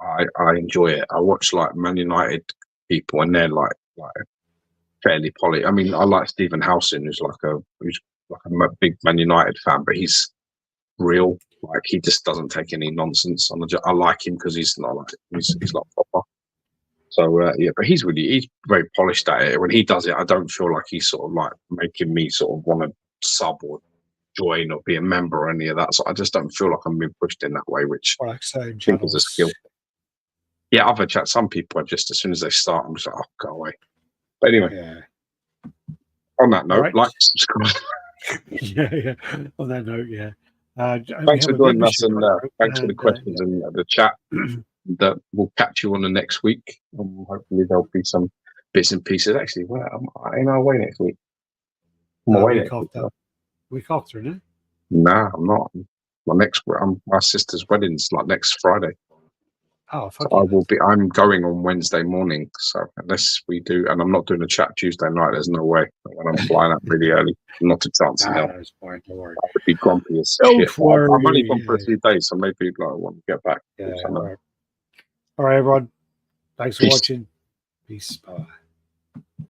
I enjoy it. I watch like Man United people and they're like fairly polished. I mean, I like Stephen Howson, who's like a big Man United fan, but he's real. Like he just doesn't take any nonsense. I like him because he's not he's not proper. So but he's very polished at it. When he does it, I don't feel like he's sort of like making me sort of want to sub or join or be a member or any of that. So I just don't feel like I'm being pushed in that way, which I think is a skill. Yeah, other chat. Some people are just as soon as they start, I'm just like, oh, go away. But anyway, on that note, like, subscribe. yeah. On that note, yeah. Thanks for joining us and thanks for the questions in the chat. That we'll catch you on the next week. Hopefully there'll be some bits and pieces. Actually, where am I? In our way next week? Week after, isn't it? Nah, I'm not. My sister's wedding's like next Friday. Oh, so I'm going on Wednesday morning. So unless we do, and I'm not doing a chat Tuesday night. There's no way. When I'm flying up really early, not a chance in hell. That's fine. Don't worry. I would be grumpy as shit. I'm only gone for a few days, so maybe I want to get back. Yeah. All right, everyone. Thanks for watching. Peace. Bye.